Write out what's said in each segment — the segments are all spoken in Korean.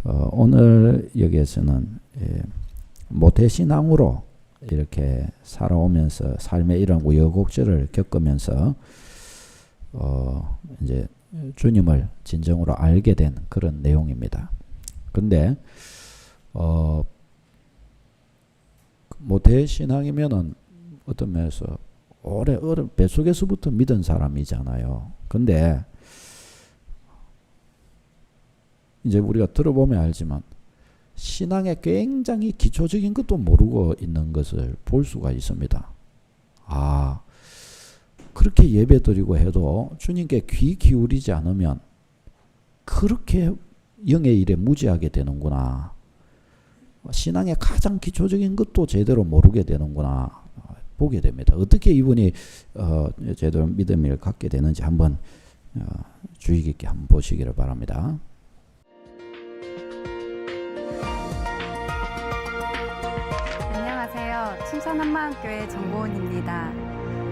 오늘 여기에서는 모태신앙으로 이렇게 살아오면서 삶의 이런 우여곡절을 겪으면서 이제 주님을 진정으로 알게 된 그런 내용입니다. 근데 모태신앙이면은 어떤 면에서 오래 뱃속에서부터 믿은 사람이잖아요. 근데 이제 우리가 들어보면 알지만 신앙에 굉장히 기초적인 것도 모르고 있는 것을 볼 수가 있습니다. 그렇게 예배드리고 해도 주님께 귀 기울이지 않으면 그렇게 영의 일에 무지하게 되는구나. 신앙의 가장 기초적인 것도 제대로 모르게 되는구나. 보게 됩니다. 어떻게 이분이 제대로 믿음을 갖게 되는지 한번 주의 깊게 한번 보시기를 바랍니다. 안녕하세요. 춘천한마음교회 정보은입니다.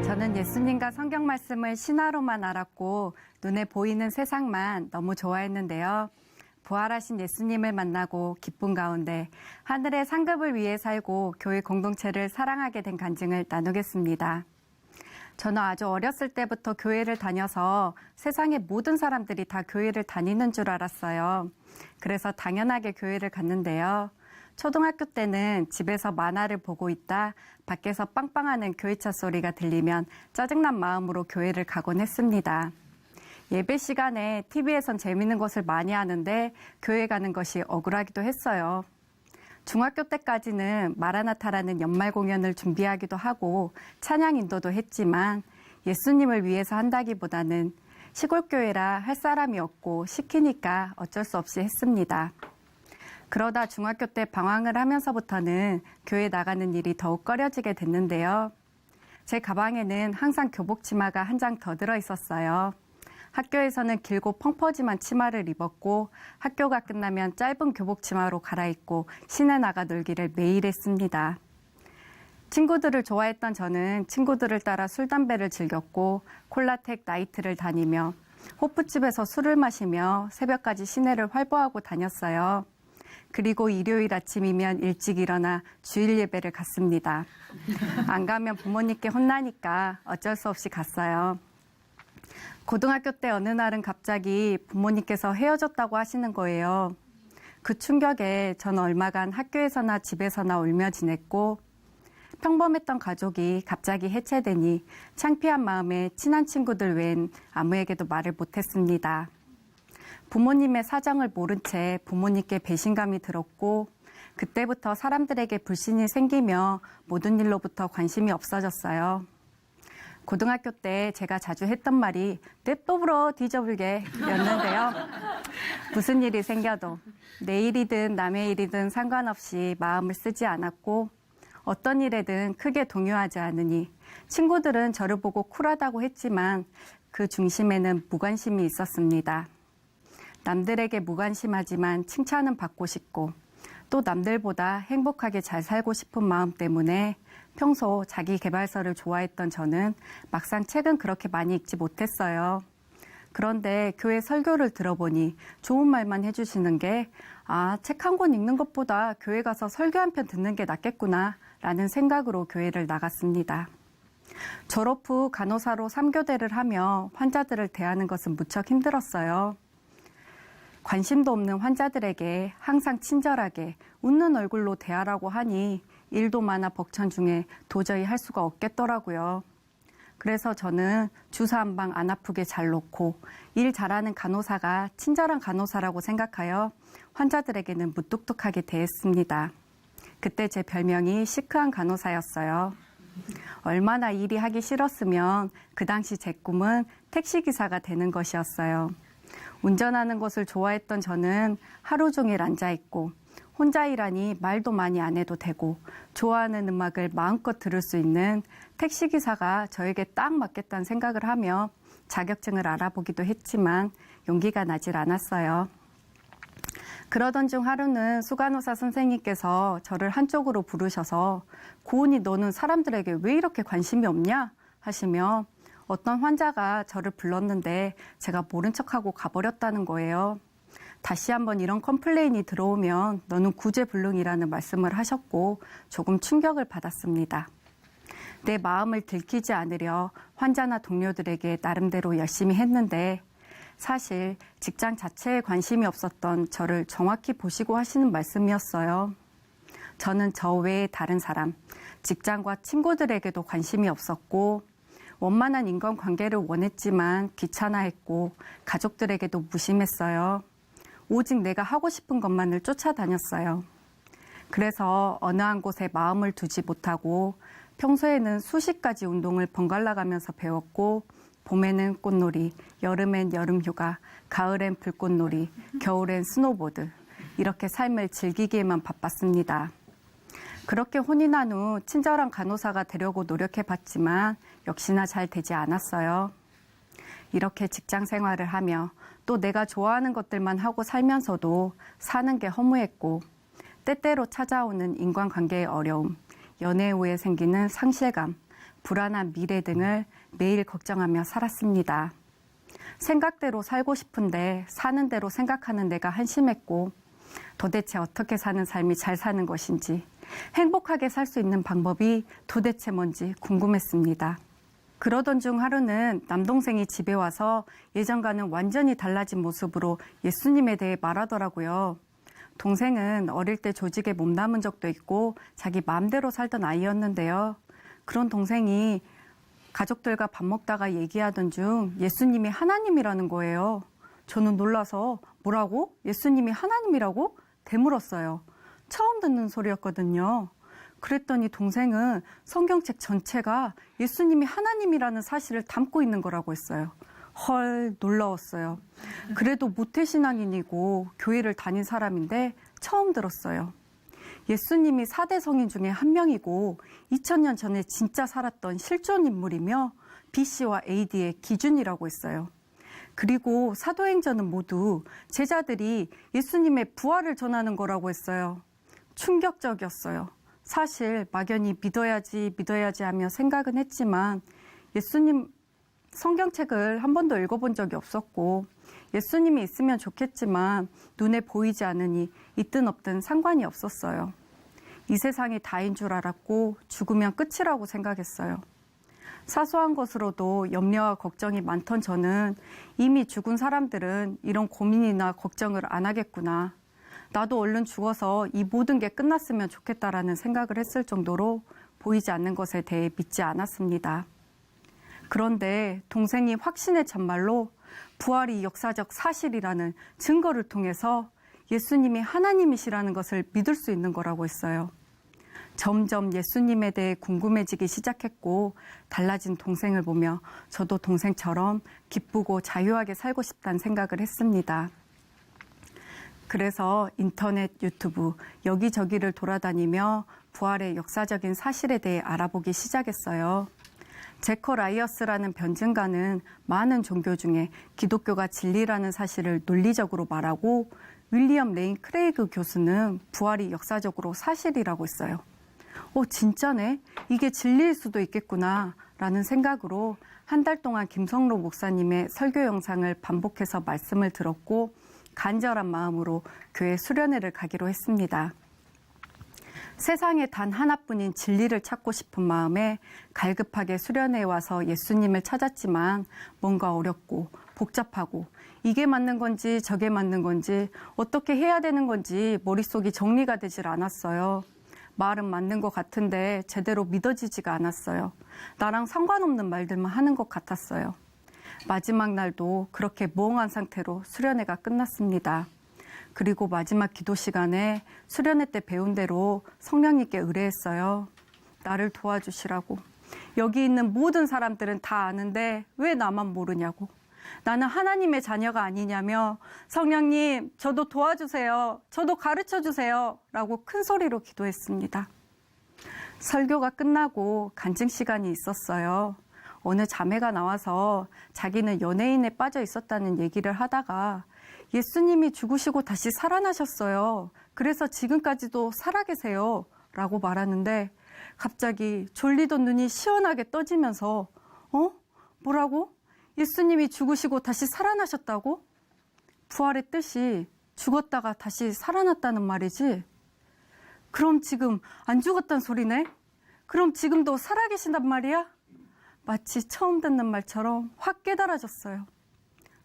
저는 예수님과 성경 말씀을 신화로만 알았고 눈에 보이는 세상만 너무 좋아했는데요. 부활하신 예수님을 만나고 기쁨 가운데 하늘의 상급을 위해 살고 교회 공동체를 사랑하게 된 간증을 나누겠습니다. 저는 아주 어렸을 때부터 교회를 다녀서 세상의 모든 사람들이 다 교회를 다니는 줄 알았어요. 그래서 당연하게 교회를 갔는데요. 초등학교 때는 집에서 만화를 보고 있다 밖에서 빵빵하는 교회차 소리가 들리면 짜증난 마음으로 교회를 가곤 했습니다. 예배 시간에 TV에선 재밌는 것을 많이 하는데 교회 가는 것이 억울하기도 했어요. 중학교 때까지는 마라나타라는 연말 공연을 준비하기도 하고 찬양 인도도 했지만 예수님을 위해서 한다기보다는 시골교회라 할 사람이 없고 시키니까 어쩔 수 없이 했습니다. 그러다 중학교 때 방황을 하면서부터는 교회 나가는 일이 더욱 꺼려지게 됐는데요. 제 가방에는 항상 교복 치마가 한 장 더 들어 있었어요. 학교에서는 길고 펑퍼짐한 치마를 입었고 학교가 끝나면 짧은 교복 치마로 갈아입고 시내 나가 놀기를 매일 했습니다. 친구들을 좋아했던 저는 친구들을 따라 술, 담배를 즐겼고 콜라텍 나이트를 다니며 호프집에서 술을 마시며 새벽까지 시내를 활보하고 다녔어요. 그리고 일요일 아침이면 일찍 일어나 주일 예배를 갔습니다. 안 가면 부모님께 혼나니까 어쩔 수 없이 갔어요. 고등학교 때 어느 날은 갑자기 부모님께서 헤어졌다고 하시는 거예요. 그 충격에 저는 얼마간 학교에서나 집에서나 울며 지냈고 평범했던 가족이 갑자기 해체되니 창피한 마음에 친한 친구들 외엔 아무에게도 말을 못했습니다. 부모님의 사정을 모른 채 부모님께 배신감이 들었고 그때부터 사람들에게 불신이 생기며 모든 일로부터 관심이 없어졌어요. 고등학교 때 제가 자주 했던 말이 냅둬 불어 뒤져불게 였는데요. 무슨 일이 생겨도 내 일이든 남의 일이든 상관없이 마음을 쓰지 않았고 어떤 일에든 크게 동요하지 않으니 친구들은 저를 보고 쿨하다고 했지만 그 중심에는 무관심이 있었습니다. 남들에게 무관심하지만 칭찬은 받고 싶고 또 남들보다 행복하게 잘 살고 싶은 마음 때문에 평소 자기 개발서를 좋아했던 저는 막상 책은 그렇게 많이 읽지 못했어요. 그런데 교회 설교를 들어보니 좋은 말만 해주시는 게 책 한 권 읽는 것보다 교회 가서 설교 한 편 듣는 게 낫겠구나 라는 생각으로 교회를 나갔습니다. 졸업 후 간호사로 3교대를 하며 환자들을 대하는 것은 무척 힘들었어요. 관심도 없는 환자들에게 항상 친절하게 웃는 얼굴로 대하라고 하니 일도 많아 벅찬 중에 도저히 할 수가 없겠더라고요. 그래서 저는 주사 한 방 안 아프게 잘 놓고 일 잘하는 간호사가 친절한 간호사라고 생각하여 환자들에게는 무뚝뚝하게 대했습니다. 그때 제 별명이 시크한 간호사였어요. 얼마나 일이 하기 싫었으면 그 당시 제 꿈은 택시기사가 되는 것이었어요. 운전하는 것을 좋아했던 저는 하루 종일 앉아있고 혼자 일하니 말도 많이 안 해도 되고 좋아하는 음악을 마음껏 들을 수 있는 택시기사가 저에게 딱 맞겠다는 생각을 하며 자격증을 알아보기도 했지만 용기가 나질 않았어요. 그러던 중 하루는 수간호사 선생님께서 저를 한쪽으로 부르셔서 고은이 너는 사람들에게 왜 이렇게 관심이 없냐 하시며 어떤 환자가 저를 불렀는데 제가 모른 척하고 가버렸다는 거예요. 다시 한번 이런 컴플레인이 들어오면 너는 구제불능이라는 말씀을 하셨고 조금 충격을 받았습니다. 내 마음을 들키지 않으려 환자나 동료들에게 나름대로 열심히 했는데 사실 직장 자체에 관심이 없었던 저를 정확히 보시고 하시는 말씀이었어요. 저는 저 외에 다른 사람, 직장과 친구들에게도 관심이 없었고 원만한 인간관계를 원했지만 귀찮아했고 가족들에게도 무심했어요. 오직 내가 하고 싶은 것만을 쫓아다녔어요. 그래서 어느 한 곳에 마음을 두지 못하고 평소에는 수십 가지 운동을 번갈아 가면서 배웠고 봄에는 꽃놀이, 여름엔 여름휴가, 가을엔 불꽃놀이, 겨울엔 스노보드 이렇게 삶을 즐기기에만 바빴습니다. 그렇게 혼이 난 후 친절한 간호사가 되려고 노력해봤지만 역시나 잘 되지 않았어요. 이렇게 직장 생활을 하며 또 내가 좋아하는 것들만 하고 살면서도 사는 게 허무했고 때때로 찾아오는 인간관계의 어려움, 연애 후에 생기는 상실감, 불안한 미래 등을 매일 걱정하며 살았습니다. 생각대로 살고 싶은데 사는 대로 생각하는 내가 한심했고 도대체 어떻게 사는 삶이 잘 사는 것인지 행복하게 살 수 있는 방법이 도대체 뭔지 궁금했습니다. 그러던 중 하루는 남동생이 집에 와서 예전과는 완전히 달라진 모습으로 예수님에 대해 말하더라고요. 동생은 어릴 때 조직에 몸담은 적도 있고 자기 마음대로 살던 아이였는데요. 그런 동생이 가족들과 밥 먹다가 얘기하던 중 예수님이 하나님이라는 거예요. 저는 놀라서 뭐라고? 예수님이 하나님이라고? 되물었어요. 처음 듣는 소리였거든요. 그랬더니 동생은 성경책 전체가 예수님이 하나님이라는 사실을 담고 있는 거라고 했어요. 헐, 놀라웠어요. 그래도 모태신앙인이고 교회를 다닌 사람인데 처음 들었어요. 예수님이 4대 성인 중에 한 명이고 2000년 전에 진짜 살았던 실존 인물이며 BC와 AD의 기준이라고 했어요. 그리고 사도행전은 모두 제자들이 예수님의 부활을 전하는 거라고 했어요. 충격적이었어요. 사실 막연히 믿어야지 하며 생각은 했지만 예수님 성경책을 한 번도 읽어본 적이 없었고 예수님이 있으면 좋겠지만 눈에 보이지 않으니 있든 없든 상관이 없었어요. 이 세상이 다인 줄 알았고 죽으면 끝이라고 생각했어요. 사소한 것으로도 염려와 걱정이 많던 저는 이미 죽은 사람들은 이런 고민이나 걱정을 안 하겠구나. 나도 얼른 죽어서 이 모든 게 끝났으면 좋겠다라는 생각을 했을 정도로 보이지 않는 것에 대해 믿지 않았습니다. 그런데 동생이 확신의 잔말로 부활이 역사적 사실이라는 증거를 통해서 예수님이 하나님이시라는 것을 믿을 수 있는 거라고 했어요. 점점 예수님에 대해 궁금해지기 시작했고 달라진 동생을 보며 저도 동생처럼 기쁘고 자유하게 살고 싶다는 생각을 했습니다. 그래서 인터넷, 유튜브 여기저기를 돌아다니며 부활의 역사적인 사실에 대해 알아보기 시작했어요. 제커 라이어스라는 변증가는 많은 종교 중에 기독교가 진리라는 사실을 논리적으로 말하고 윌리엄 레인 크레이그 교수는 부활이 역사적으로 사실이라고 했어요. 진짜네? 이게 진리일 수도 있겠구나 라는 생각으로 한 달 동안 김성로 목사님의 설교 영상을 반복해서 말씀을 들었고 간절한 마음으로 교회 수련회를 가기로 했습니다. 세상에 단 하나뿐인 진리를 찾고 싶은 마음에 갈급하게 수련회에 와서 예수님을 찾았지만 뭔가 어렵고 복잡하고 이게 맞는 건지 저게 맞는 건지 어떻게 해야 되는 건지 머릿속이 정리가 되질 않았어요. 말은 맞는 것 같은데 제대로 믿어지지가 않았어요. 나랑 상관없는 말들만 하는 것 같았어요. 마지막 날도 그렇게 멍한 상태로 수련회가 끝났습니다. 그리고 마지막 기도 시간에 수련회 때 배운 대로 성령님께 의뢰했어요. 나를 도와주시라고. 여기 있는 모든 사람들은 다 아는데 왜 나만 모르냐고. 나는 하나님의 자녀가 아니냐며 성령님 저도 도와주세요. 저도 가르쳐주세요. 라고 큰 소리로 기도했습니다. 설교가 끝나고 간증 시간이 있었어요. 어느 자매가 나와서 자기는 연예인에 빠져 있었다는 얘기를 하다가 예수님이 죽으시고 다시 살아나셨어요. 그래서 지금까지도 살아계세요. 라고 말하는데 갑자기 졸리던 눈이 시원하게 떠지면서 뭐라고? 예수님이 죽으시고 다시 살아나셨다고? 부활의 뜻이 죽었다가 다시 살아났다는 말이지? 그럼 지금 안 죽었단 소리네? 그럼 지금도 살아계신단 말이야? 마치 처음 듣는 말처럼 확 깨달아졌어요.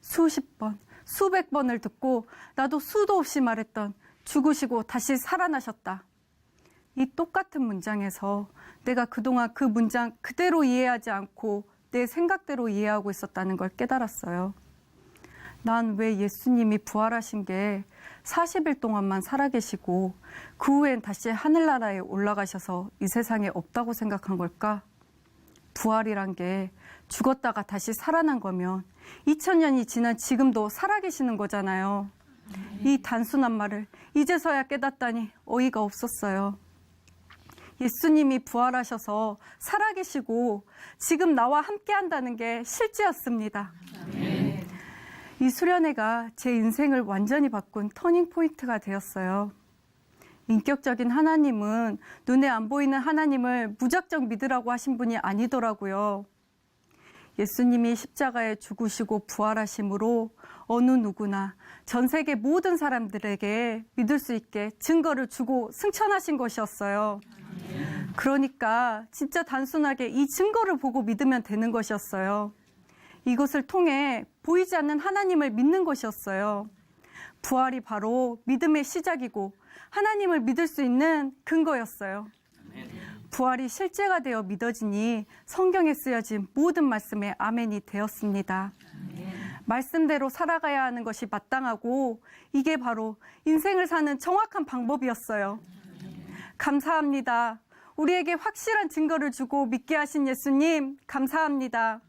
수십 번, 수백 번을 듣고 나도 수도 없이 말했던 죽으시고 다시 살아나셨다. 이 똑같은 문장에서 내가 그동안 그 문장 그대로 이해하지 않고 내 생각대로 이해하고 있었다는 걸 깨달았어요. 난 왜 예수님이 부활하신 게 40일 동안만 살아계시고 그 후엔 다시 하늘나라에 올라가셔서 이 세상에 없다고 생각한 걸까? 부활이란 게 죽었다가 다시 살아난 거면 2000년이 지난 지금도 살아계시는 거잖아요. 이 단순한 말을 이제서야 깨닫다니 어이가 없었어요. 예수님이 부활하셔서 살아계시고 지금 나와 함께 한다는 게 실제였습니다. 이 수련회가 제 인생을 완전히 바꾼 터닝 포인트가 되었어요. 인격적인 하나님은 눈에 안 보이는 하나님을 무작정 믿으라고 하신 분이 아니더라고요. 예수님이 십자가에 죽으시고 부활하심으로 어느 누구나 전 세계 모든 사람들에게 믿을 수 있게 증거를 주고 승천하신 것이었어요. 그러니까 진짜 단순하게 이 증거를 보고 믿으면 되는 것이었어요. 이것을 통해 보이지 않는 하나님을 믿는 것이었어요. 부활이 바로 믿음의 시작이고 하나님을 믿을 수 있는 근거였어요. 부활이 실제가 되어 믿어지니 성경에 쓰여진 모든 말씀에 아멘이 되었습니다. 말씀대로 살아가야 하는 것이 마땅하고 이게 바로 인생을 사는 정확한 방법이었어요. 감사합니다. 우리에게 확실한 증거를 주고 믿게 하신 예수님, 감사합니다.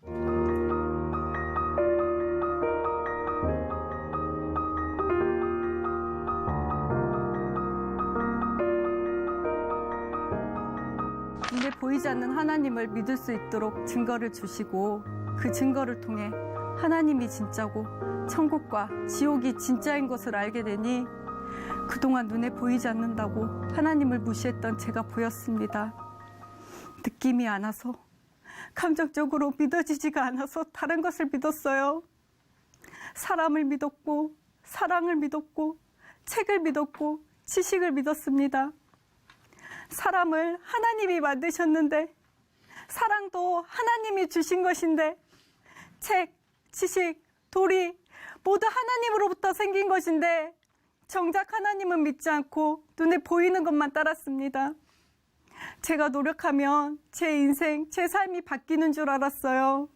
눈에 보이지 않는 하나님을 믿을 수 있도록 증거를 주시고 그 증거를 통해 하나님이 진짜고 천국과 지옥이 진짜인 것을 알게 되니 그동안 눈에 보이지 않는다고 하나님을 무시했던 제가 보였습니다. 느낌이 안 와서, 감정적으로 믿어지지가 않아서 다른 것을 믿었어요. 사람을 믿었고, 사랑을 믿었고, 책을 믿었고, 지식을 믿었습니다. 사람을 하나님이 만드셨는데, 사랑도 하나님이 주신 것인데, 책, 지식, 도리 모두 하나님으로부터 생긴 것인데 정작 하나님은 믿지 않고 눈에 보이는 것만 따랐습니다. 제가 노력하면 제 인생, 제 삶이 바뀌는 줄 알았어요.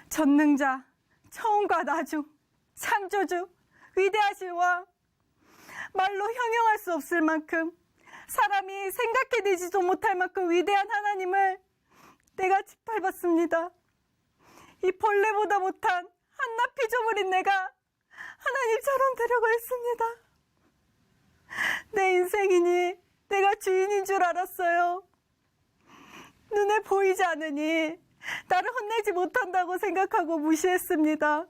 전능자, 처음과 나중, 창조주, 위대하신 왕, 말로 형용할 수 없을 만큼 사람이 생각해내지도 못할 만큼 위대한 하나님을 내가 짓밟았습니다. 이 벌레보다 못한 한낱 피조물인 내가 하나님처럼 되려고 했습니다. 내 인생이니 내가 주인인 줄 알았어요. 눈에 보이지 않으니 나를 혼내지 못한다고 생각하고 무시했습니다.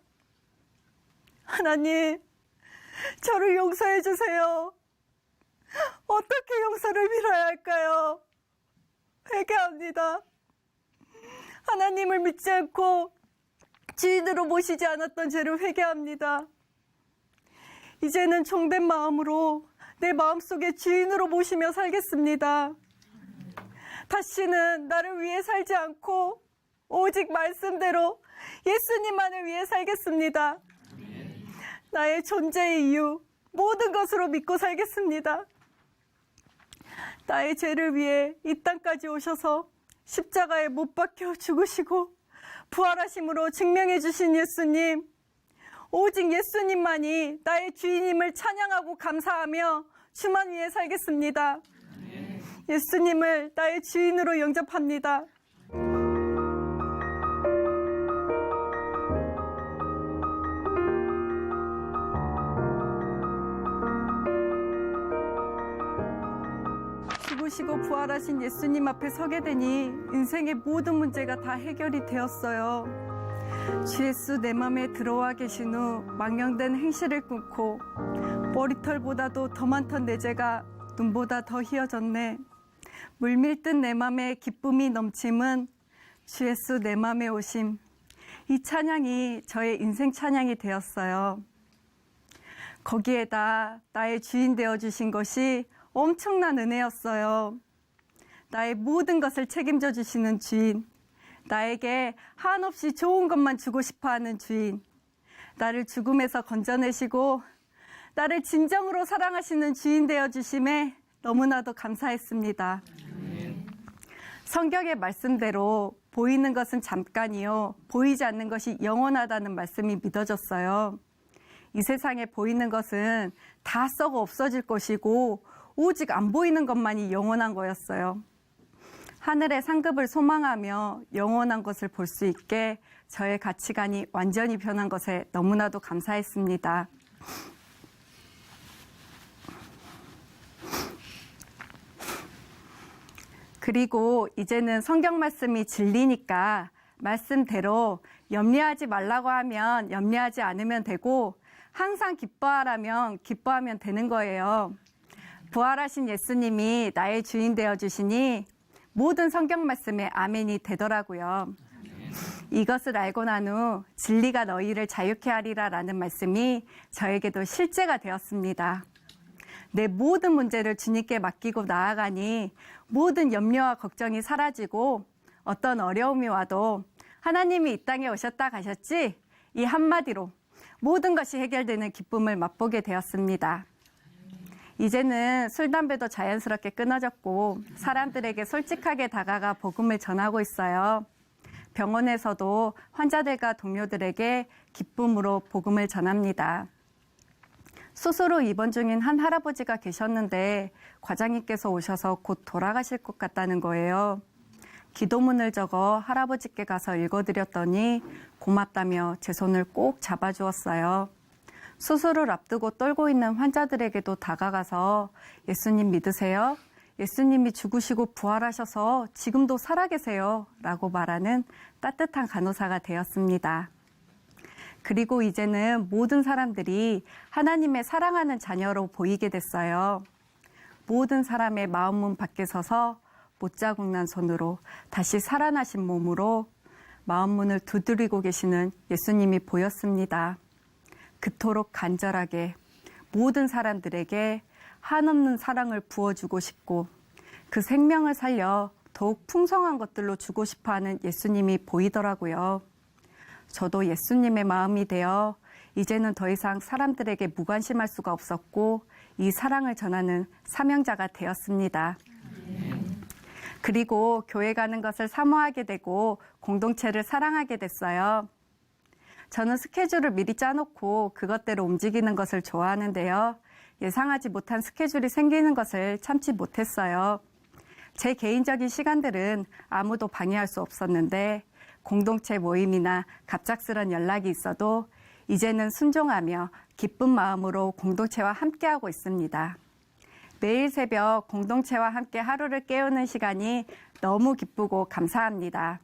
하나님, 저를 용서해 주세요. 어떻게 용서를 빌어야 할까요? 회개합니다. 하나님을 믿지 않고 주인으로 모시지 않았던 죄를 회개합니다. 이제는 종된 마음으로 내 마음속에 주인으로 모시며 살겠습니다. 다시는 나를 위해 살지 않고 오직 말씀대로 예수님만을 위해 살겠습니다. 나의 존재의 이유, 모든 것으로 믿고 살겠습니다. 나의 죄를 위해 이 땅까지 오셔서 십자가에 못 박혀 죽으시고 부활하심으로 증명해 주신 예수님, 오직 예수님만이 나의 주인임을 찬양하고 감사하며 주만 위해 살겠습니다. 예수님을 나의 주인으로 영접합니다. 죽으시고 부활하신 예수님 앞에 서게 되니 인생의 모든 문제가 다 해결이 되었어요. 주 예수 내 맘에 들어와 계신 후 망령된 행실을 끊고 머리털보다도 더 많던 내 죄가 눈보다 더 희어졌네. 물밀듯 내 맘에 기쁨이 넘침은 주 예수 내 맘에 오심. 이 찬양이 저의 인생 찬양이 되었어요. 거기에다 나의 주인 되어주신 것이 엄청난 은혜였어요. 나의 모든 것을 책임져 주시는 주인, 나에게 한없이 좋은 것만 주고 싶어하는 주인, 나를 죽음에서 건져내시고 나를 진정으로 사랑하시는 주인 되어주심에 너무나도 감사했습니다. 성경의 말씀대로 보이는 것은 잠깐이요, 보이지 않는 것이 영원하다는 말씀이 믿어졌어요. 이 세상에 보이는 것은 다 썩어 없어질 것이고 오직 안 보이는 것만이 영원한 거였어요. 하늘의 상급을 소망하며 영원한 것을 볼 수 있게 저의 가치관이 완전히 변한 것에 너무나도 감사했습니다. 그리고 이제는 성경 말씀이 진리니까 말씀대로 염려하지 말라고 하면 염려하지 않으면 되고 항상 기뻐하라면 기뻐하면 되는 거예요. 부활하신 예수님이 나의 주인 되어주시니 모든 성경 말씀에 아멘이 되더라고요. 이것을 알고 난 후 진리가 너희를 자유케 하리라 라는 말씀이 저에게도 실제가 되었습니다. 내 모든 문제를 주님께 맡기고 나아가니 모든 염려와 걱정이 사라지고 어떤 어려움이 와도 하나님이 이 땅에 오셨다 가셨지? 이 한마디로 모든 것이 해결되는 기쁨을 맛보게 되었습니다. 이제는 술, 담배도 자연스럽게 끊어졌고 사람들에게 솔직하게 다가가 복음을 전하고 있어요. 병원에서도 환자들과 동료들에게 기쁨으로 복음을 전합니다. 수술 후 입원 중인 한 할아버지가 계셨는데 과장님께서 오셔서 곧 돌아가실 것 같다는 거예요. 기도문을 적어 할아버지께 가서 읽어드렸더니 고맙다며 제 손을 꼭 잡아주었어요. 수술을 앞두고 떨고 있는 환자들에게도 다가가서 예수님 믿으세요? 예수님이 죽으시고 부활하셔서 지금도 살아계세요 라고 말하는 따뜻한 간호사가 되었습니다. 그리고 이제는 모든 사람들이 하나님의 사랑하는 자녀로 보이게 됐어요. 모든 사람의 마음문 밖에 서서 못자국 난 손으로 다시 살아나신 몸으로 마음문을 두드리고 계시는 예수님이 보였습니다. 그토록 간절하게 모든 사람들에게 한없는 사랑을 부어주고 싶고 그 생명을 살려 더욱 풍성한 것들로 주고 싶어하는 예수님이 보이더라고요. 저도 예수님의 마음이 되어 이제는 더 이상 사람들에게 무관심할 수가 없었고 이 사랑을 전하는 사명자가 되었습니다. 그리고 교회 가는 것을 사모하게 되고 공동체를 사랑하게 됐어요. 저는 스케줄을 미리 짜놓고 그것대로 움직이는 것을 좋아하는데요. 예상하지 못한 스케줄이 생기는 것을 참지 못했어요. 제 개인적인 시간들은 아무도 방해할 수 없었는데 공동체 모임이나 갑작스런 연락이 있어도 이제는 순종하며 기쁜 마음으로 공동체와 함께하고 있습니다. 매일 새벽 공동체와 함께 하루를 깨우는 시간이 너무 기쁘고 감사합니다.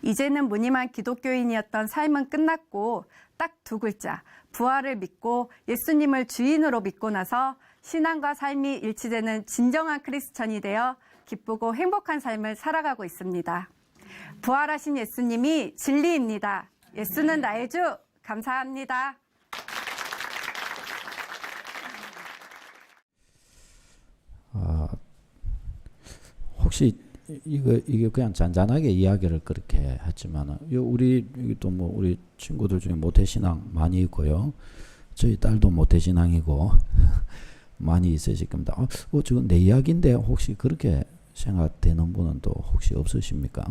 이제는 무늬만 기독교인이었던 삶은 끝났고 딱 두 글자, 부활을 믿고 예수님을 주인으로 믿고 나서 신앙과 삶이 일치되는 진정한 크리스천이 되어 기쁘고 행복한 삶을 살아가고 있습니다. 부활하신 예수님이 진리입니다. 예수는 나의 주. 감사합니다. 혹시 이게 그냥 잔잔하게 이야기를 그렇게 했지만은 우리 또 뭐 우리 친구들 중에 모태신앙 많이 있고요. 저희 딸도 모태신앙이고 많이 있으실 겁니다. 지금 내 이야기인데 혹시 그렇게 생각되는 분은 또 혹시 없으십니까?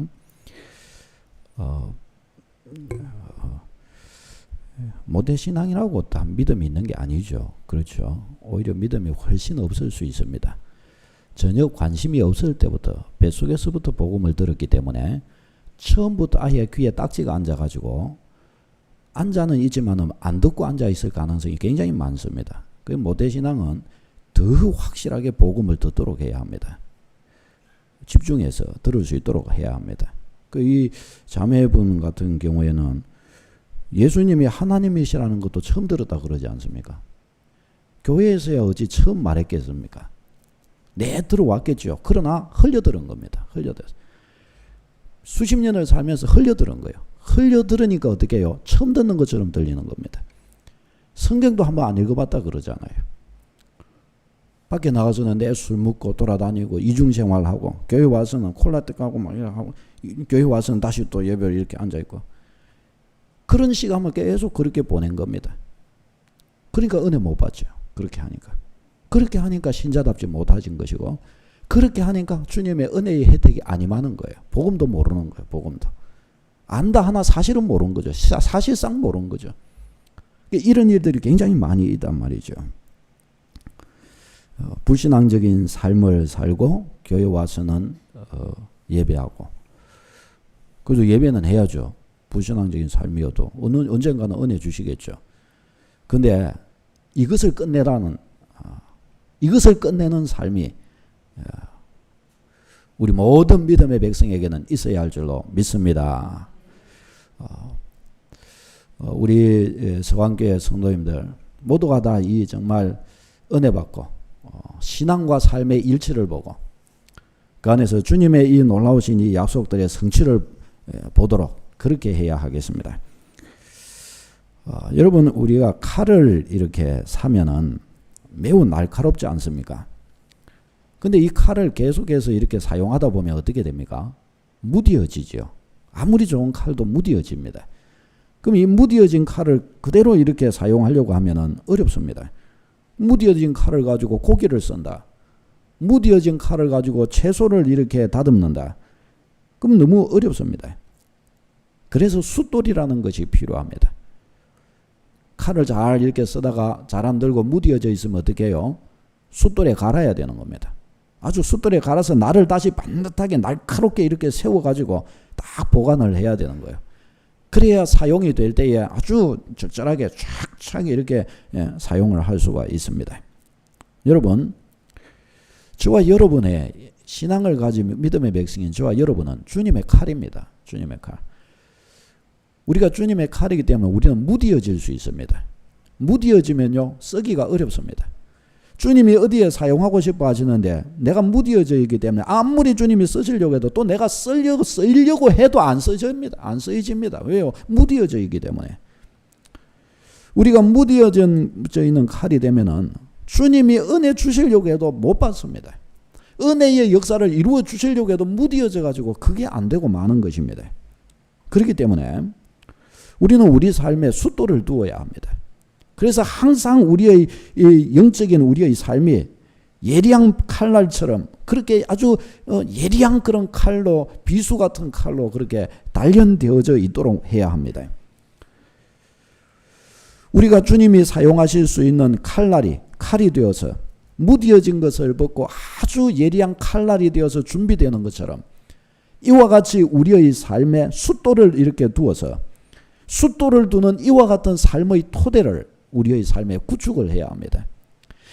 모태신앙이라고 다 믿음이 있는 게 아니죠. 그렇죠. 오히려 믿음이 훨씬 없을 수 있습니다. 전혀 관심이 없을 때부터 뱃속에서부터 복음을 들었기 때문에 처음부터 아예 귀에 딱지가 앉아가지고 앉아는 있지만은 안 듣고 앉아 있을 가능성이 굉장히 많습니다. 그 모태신앙은 더 확실하게 복음을 듣도록 해야 합니다. 집중해서 들을 수 있도록 해야 합니다. 이 자매분 같은 경우에는 예수님이 하나님이시라는 것도 처음 들었다 그러지 않습니까? 교회에서야 어찌 처음 말했겠습니까? 네, 들어왔겠죠. 그러나 흘려들은 겁니다. 흘려들어. 수십 년을 살면서 흘려들은 거예요. 흘려들으니까 어떻게 해요? 처음 듣는 것처럼 들리는 겁니다. 성경도 한번 안 읽어봤다 그러잖아요. 밖에 나가서는 내 술 먹고 돌아다니고 이중생활하고 교회 와서는 콜라텍 하고 막 이렇게 하고 교회 와서는 다시 또 예배를 이렇게 앉아있고 그런 시간을 계속 그렇게 보낸 겁니다. 그러니까 은혜 못 받죠. 그렇게 하니까 신자답지 못하신 것이고 그렇게 하니까 주님의 은혜의 혜택이 안 임하는 거예요. 복음도 모르는 거예요. 복음도. 안다 하나 사실은 모르는 거죠. 사실상 모르는 거죠. 이런 일들이 굉장히 많이 있단 말이죠. 불신앙적인 삶을 살고 교회 와서는 예배하고 그래도 예배는 해야죠. 불신앙적인 삶이어도 언젠가는 은혜 주시겠죠. 근데 이것을 끝내는 삶이 우리 모든 믿음의 백성에게는 있어야 할 줄로 믿습니다. 우리 서강교회 성도님들 모두가 다 이 정말 은혜 받고 신앙과 삶의 일치를 보고 그 안에서 주님의 이 놀라우신 이 약속들의 성취를 보도록 그렇게 해야 하겠습니다. 여러분 우리가 칼을 이렇게 사면은 매우 날카롭지 않습니까? 근데 이 칼을 계속해서 이렇게 사용하다 보면 어떻게 됩니까? 무뎌지죠. 아무리 좋은 칼도 무뎌집니다. 그럼 이 무뎌진 칼을 그대로 이렇게 사용하려고 하면은 어렵습니다. 무뎌진 칼을 가지고 고기를 썬다. 무뎌진 칼을 가지고 채소를 이렇게 다듬는다. 그럼 너무 어렵습니다. 그래서 숫돌이라는 것이 필요합니다. 칼을 잘 이렇게 쓰다가 잘 안 들고 무뎌져 있으면 어떻게 해요? 숫돌에 갈아야 되는 겁니다. 아주 숫돌에 갈아서 날을 다시 반듯하게 날카롭게 이렇게 세워가지고 딱 보관을 해야 되는 거예요. 그래야 사용이 될 때에 아주 적절하게 촥촥 이렇게 사용을 할 수가 있습니다. 여러분, 저와 여러분의 신앙을 가진 믿음의 백성인 저와 여러분은 주님의 칼입니다. 주님의 칼. 우리가 주님의 칼이기 때문에 우리는 무뎌질 수 있습니다. 무뎌지면요 쓰기가 어렵습니다. 주님이 어디에 사용하고 싶어 하시는데 내가 무뎌져 있기 때문에 아무리 주님이 쓰시려고 해도 또 내가 쓰려고 해도 안 쓰여집니다. 안 쓰여집니다. 왜요? 무뎌져 있기 때문에. 우리가 무뎌져 있는 칼이 되면은 주님이 은혜 주시려고 해도 못 받습니다. 은혜의 역사를 이루어 주시려고 해도 무뎌져 가지고 그게 안 되고 마는 것입니다. 그렇기 때문에 우리는 우리 삶에 숫돌을 두어야 합니다. 그래서 항상 우리의 영적인 우리의 삶이 예리한 칼날처럼 그렇게 아주 예리한 그런 칼로 비수 같은 칼로 그렇게 단련되어져 있도록 해야 합니다. 우리가 주님이 사용하실 수 있는 칼이 되어서 무뎌진 것을 벗고 아주 예리한 칼날이 되어서 준비되는 것처럼 이와 같이 우리의 삶에 숫돌을 이렇게 두어서 숫돌을 두는 이와 같은 삶의 토대를 우리의 삶에 구축을 해야 합니다.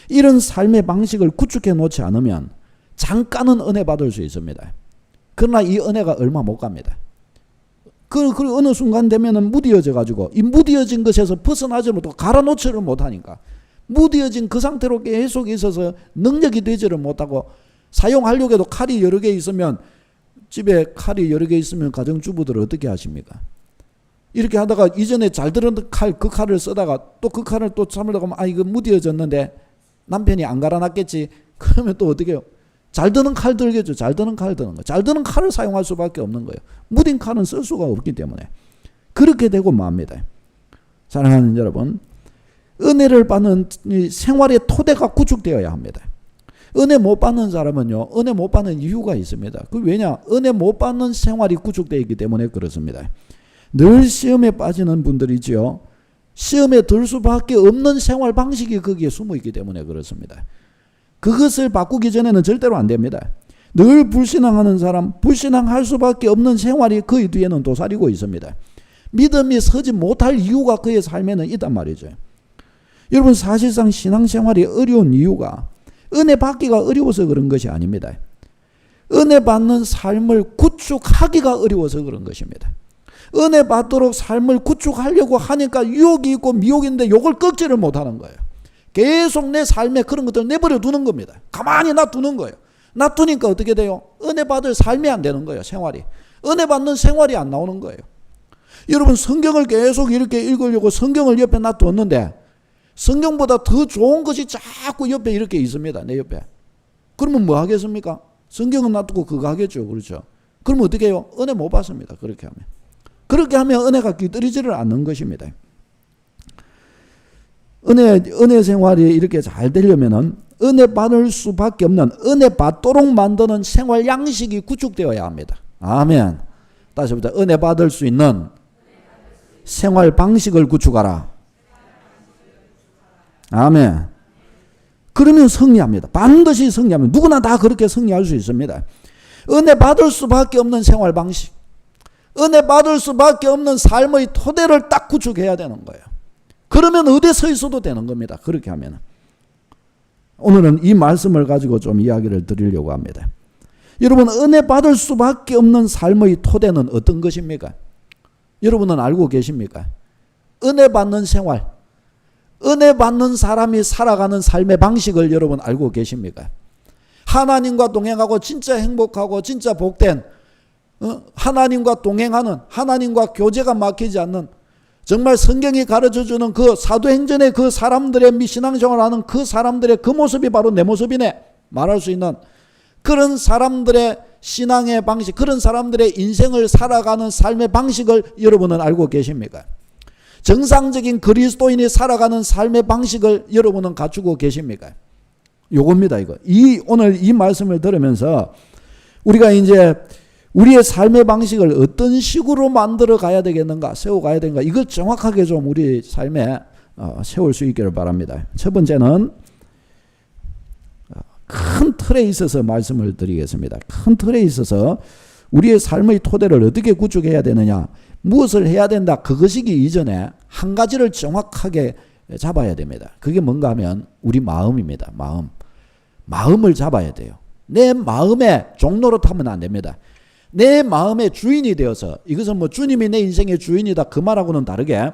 이런 삶의 방식을 구축해 놓지 않으면 잠깐은 은혜 받을 수 있습니다. 그러나 이 은혜가 얼마 못 갑니다. 그 어느 순간 되면은 무뎌져 가지고 이 무뎌진 것에서 벗어나지 못하고 갈아놓지를 못하니까 무뎌진 그 상태로 계속 있어서 능력이 되지를 못하고 사용하려고 해도 칼이 여러 개 있으면 집에 칼이 여러 개 있으면 가정주부들은 어떻게 하십니까? 이렇게 하다가 이전에 잘 들었던 그 칼을 쓰다가 또 그 칼을 또 참으려고 하면 이거 무뎌졌는데 남편이 안 갈아놨겠지. 그러면 또 어떻게 해요? 잘 드는 칼 들겠죠. 잘 드는 칼 드는 거. 잘 드는 칼을 사용할 수밖에 없는 거예요. 무딘 칼은 쓸 수가 없기 때문에. 그렇게 되고 맙니다. 사랑하는 여러분, 은혜를 받는 생활의 토대가 구축되어야 합니다. 은혜 못 받는 사람은요, 은혜 못 받는 이유가 있습니다. 그 왜냐? 은혜 못 받는 생활이 구축되어 있기 때문에 그렇습니다. 늘 시험에 빠지는 분들이지요. 시험에 들 수밖에 없는 생활 방식이 거기에 숨어 있기 때문에 그렇습니다. 그것을 바꾸기 전에는 절대로 안 됩니다. 늘 불신앙하는 사람, 불신앙할 수밖에 없는 생활이 그의 뒤에는 도사리고 있습니다. 믿음이 서지 못할 이유가 그의 삶에는 있단 말이죠. 여러분, 사실상 신앙생활이 어려운 이유가 은혜 받기가 어려워서 그런 것이 아닙니다. 은혜 받는 삶을 구축하기가 어려워서 그런 것입니다. 은혜 받도록 삶을 구축하려고 하니까 유혹이 있고 미혹인데 이걸 꺾지를 못하는 거예요. 계속 내 삶에 그런 것들을 내버려 두는 겁니다. 가만히 놔두는 거예요. 놔두니까 어떻게 돼요? 은혜 받을 삶이 안 되는 거예요. 생활이. 은혜 받는 생활이 안 나오는 거예요. 여러분, 성경을 계속 이렇게 읽으려고 성경을 옆에 놔두었는데 성경보다 더 좋은 것이 자꾸 옆에 이렇게 있습니다. 내 옆에. 그러면 뭐 하겠습니까? 성경은 놔두고 그거 하겠죠. 그렇죠? 그러면 어떻게 해요? 은혜 못 받습니다. 그렇게 하면. 그렇게 하면 은혜가 기다리지를 않는 것입니다. 은혜 생활이 이렇게 잘 되려면은 은혜 받을 수밖에 없는, 은혜 받도록 만드는 생활 양식이 구축되어야 합니다. 아멘. 다시 보자. 은혜 받을 수 있는 생활 방식을 구축하라. 아멘. 그러면 승리합니다. 반드시 승리합니다. 누구나 다 그렇게 승리할 수 있습니다. 은혜 받을 수밖에 없는 생활 방식, 은혜 받을 수밖에 없는 삶의 토대를 딱 구축해야 되는 거예요. 그러면 어디에 서 있어도 되는 겁니다. 그렇게 하면. 오늘은 이 말씀을 가지고 좀 이야기를 드리려고 합니다. 여러분, 은혜 받을 수밖에 없는 삶의 토대는 어떤 것입니까? 여러분은 알고 계십니까? 은혜 받는 생활, 은혜 받는 사람이 살아가는 삶의 방식을 여러분 알고 계십니까? 하나님과 동행하고 진짜 행복하고 진짜 복된, 하나님과 동행하는, 하나님과 교제가 막히지 않는, 정말 성경이 가르쳐주는 그 사도행전의 그 사람들의 신앙생활하는 그 사람들의 그 모습이 바로 내 모습이네 말할 수 있는 그런 사람들의 신앙의 방식, 그런 사람들의 인생을 살아가는 삶의 방식을 여러분은 알고 계십니까? 정상적인 그리스도인이 살아가는 삶의 방식을 여러분은 갖추고 계십니까? 요겁니다, 이거. 오늘 이 말씀을 들으면서 우리가 이제 우리의 삶의 방식을 어떤 식으로 만들어 가야 되겠는가, 세워 가야 되는가, 이걸 정확하게 좀 우리 삶에 세울 수 있기를 바랍니다. 첫 번째는 큰 틀에 있어서 말씀을 드리겠습니다. 큰 틀에 있어서 우리의 삶의 토대를 어떻게 구축해야 되느냐, 무엇을 해야 된다, 그것이기 이전에 한 가지를 정확하게 잡아야 됩니다. 그게 뭔가 하면 우리 마음입니다. 마음을 잡아야 돼요. 내 마음의 종로로 타면 안 됩니다. 내 마음의 주인이 되어서, 이것은 뭐 주님이 내 인생의 주인이다 그 말하고는 다르게,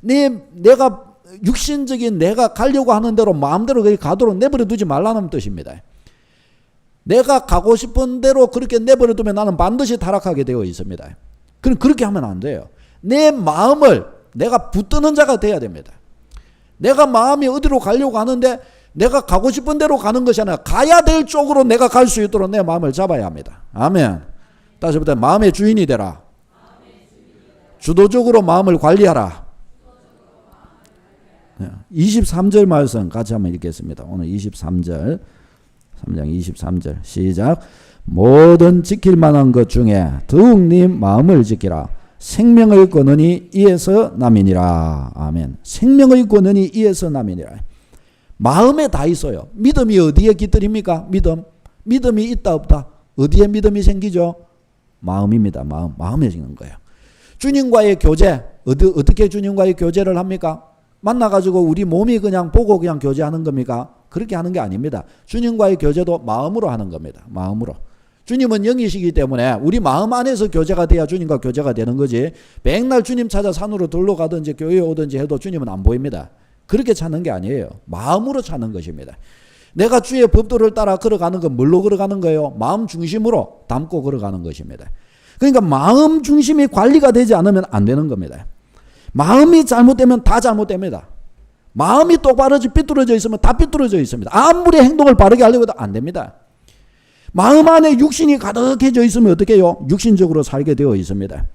내가 육신적인 내가 가려고 하는 대로 마음대로 거기 가도록 내버려 두지 말라는 뜻입니다. 내가 가고 싶은 대로 그렇게 내버려 두면 나는 반드시 타락하게 되어 있습니다. 그럼 그렇게 하면 안 돼요. 내 마음을 내가 붙드는 자가 돼야 됩니다. 내가 마음이 어디로 가려고 하는데 내가 가고 싶은 대로 가는 것이 아니라 가야 될 쪽으로 내가 갈 수 있도록 내 마음을 잡아야 합니다. 아멘. 다시 보자. 마음의 주인이 되라. 주도적으로 마음을 관리하라. 23절 말씀 같이 한번 읽겠습니다. 오늘 23절, 3장 23절 시작. 모든 지킬 만한 것 중에 더욱 네 마음을 지키라. 생명의 권능이 이에서 남이니라. 아멘. 생명의 권능이 이에서 남이니라. 마음에 다 있어요. 믿음이 어디에 깃들입니까? 믿음이 있다 없다. 어디에 믿음이 생기죠? 마음입니다. 마음에 있는 거예요. 주님과의 교제, 어떻게 주님과의 교제를 합니까? 만나가지고 우리 몸이 그냥 보고 그냥 교제하는 겁니까? 그렇게 하는 게 아닙니다. 주님과의 교제도 마음으로 하는 겁니다. 마음으로. 주님은 영이시기 때문에 우리 마음 안에서 교제가 돼야 주님과 교제가 되는 거지, 백날 주님 찾아 산으로 들러 가든지 교회에 오든지 해도 주님은 안 보입니다. 그렇게 찾는 게 아니에요. 마음으로 찾는 것입니다. 내가 주의 법도를 따라 걸어가는 건 뭘로 걸어가는 거예요? 마음 중심으로 담고 걸어가는 것입니다. 그러니까 마음 중심이 관리가 되지 않으면 안 되는 겁니다. 마음이 잘못되면 다 잘못됩니다. 마음이 똑바로 삐뚤어져 있으면 다 삐뚤어져 있습니다. 아무리 행동을 바르게 하려고 해도 안 됩니다. 마음 안에 육신이 가득해져 있으면 어떻게 해요? 육신적으로 살게 되어 있습니다.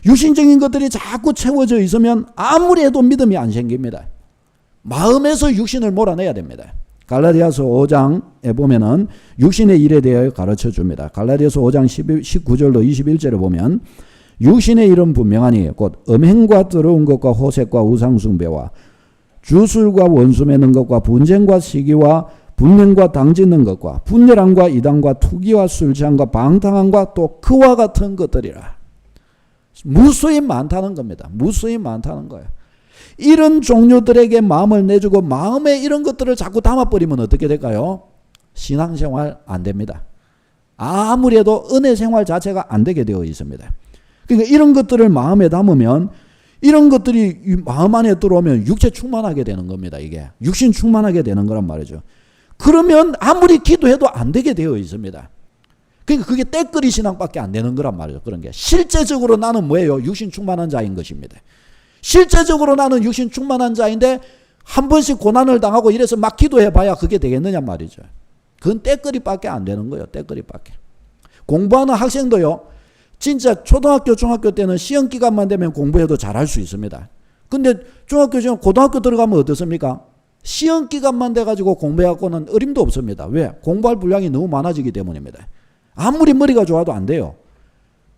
육신적인 것들이 자꾸 채워져 있으면 아무리 해도 믿음이 안 생깁니다. 마음에서 육신을 몰아내야 됩니다. 갈라디아서 5장에 보면은 육신의 일에 대하여 가르쳐 줍니다. 갈라디아서 5장 19절로 21절에 보면 육신의 일은 분명하니 곧 음행과 더러운 것과 호색과 우상숭배와 주술과 원수 맺는 것과 분쟁과 시기와 분명과 당짓는 것과 분열함과 이단과 투기와 술 취함과 방탕함과 또 그와 같은 것들이라. 무수히 많다는 겁니다. 무수히 많다는 거예요. 이런 종류들에게 마음을 내주고 마음에 이런 것들을 자꾸 담아버리면 어떻게 될까요? 신앙생활 안 됩니다. 아무리 해도 은혜 생활 자체가 안 되게 되어 있습니다. 그러니까 이런 것들을 마음에 담으면, 이런 것들이 마음 안에 들어오면 육체 충만하게 되는 겁니다. 이게 육신 충만하게 되는 거란 말이죠. 그러면 아무리 기도해도 안 되게 되어 있습니다. 그러니까 그게 때거리 신앙밖에 안 되는 거란 말이죠. 그런 게 실제적으로 나는 뭐예요? 육신 충만한 자인 것입니다. 실제적으로 나는 육신 충만한 자인데 한 번씩 고난을 당하고 이래서 막 기도해봐야 그게 되겠느냐 말이죠. 그건 떼거리밖에 안 되는 거예요. 떼거리밖에. 공부하는 학생도요. 진짜 초등학교, 중학교 때는 시험 기간만 되면 공부해도 잘할 수 있습니다. 근데 중학교, 고등학교 들어가면 어떻습니까? 시험 기간만 돼가지고 공부해갖고는 어림도 없습니다. 왜? 공부할 분량이 너무 많아지기 때문입니다. 아무리 머리가 좋아도 안 돼요.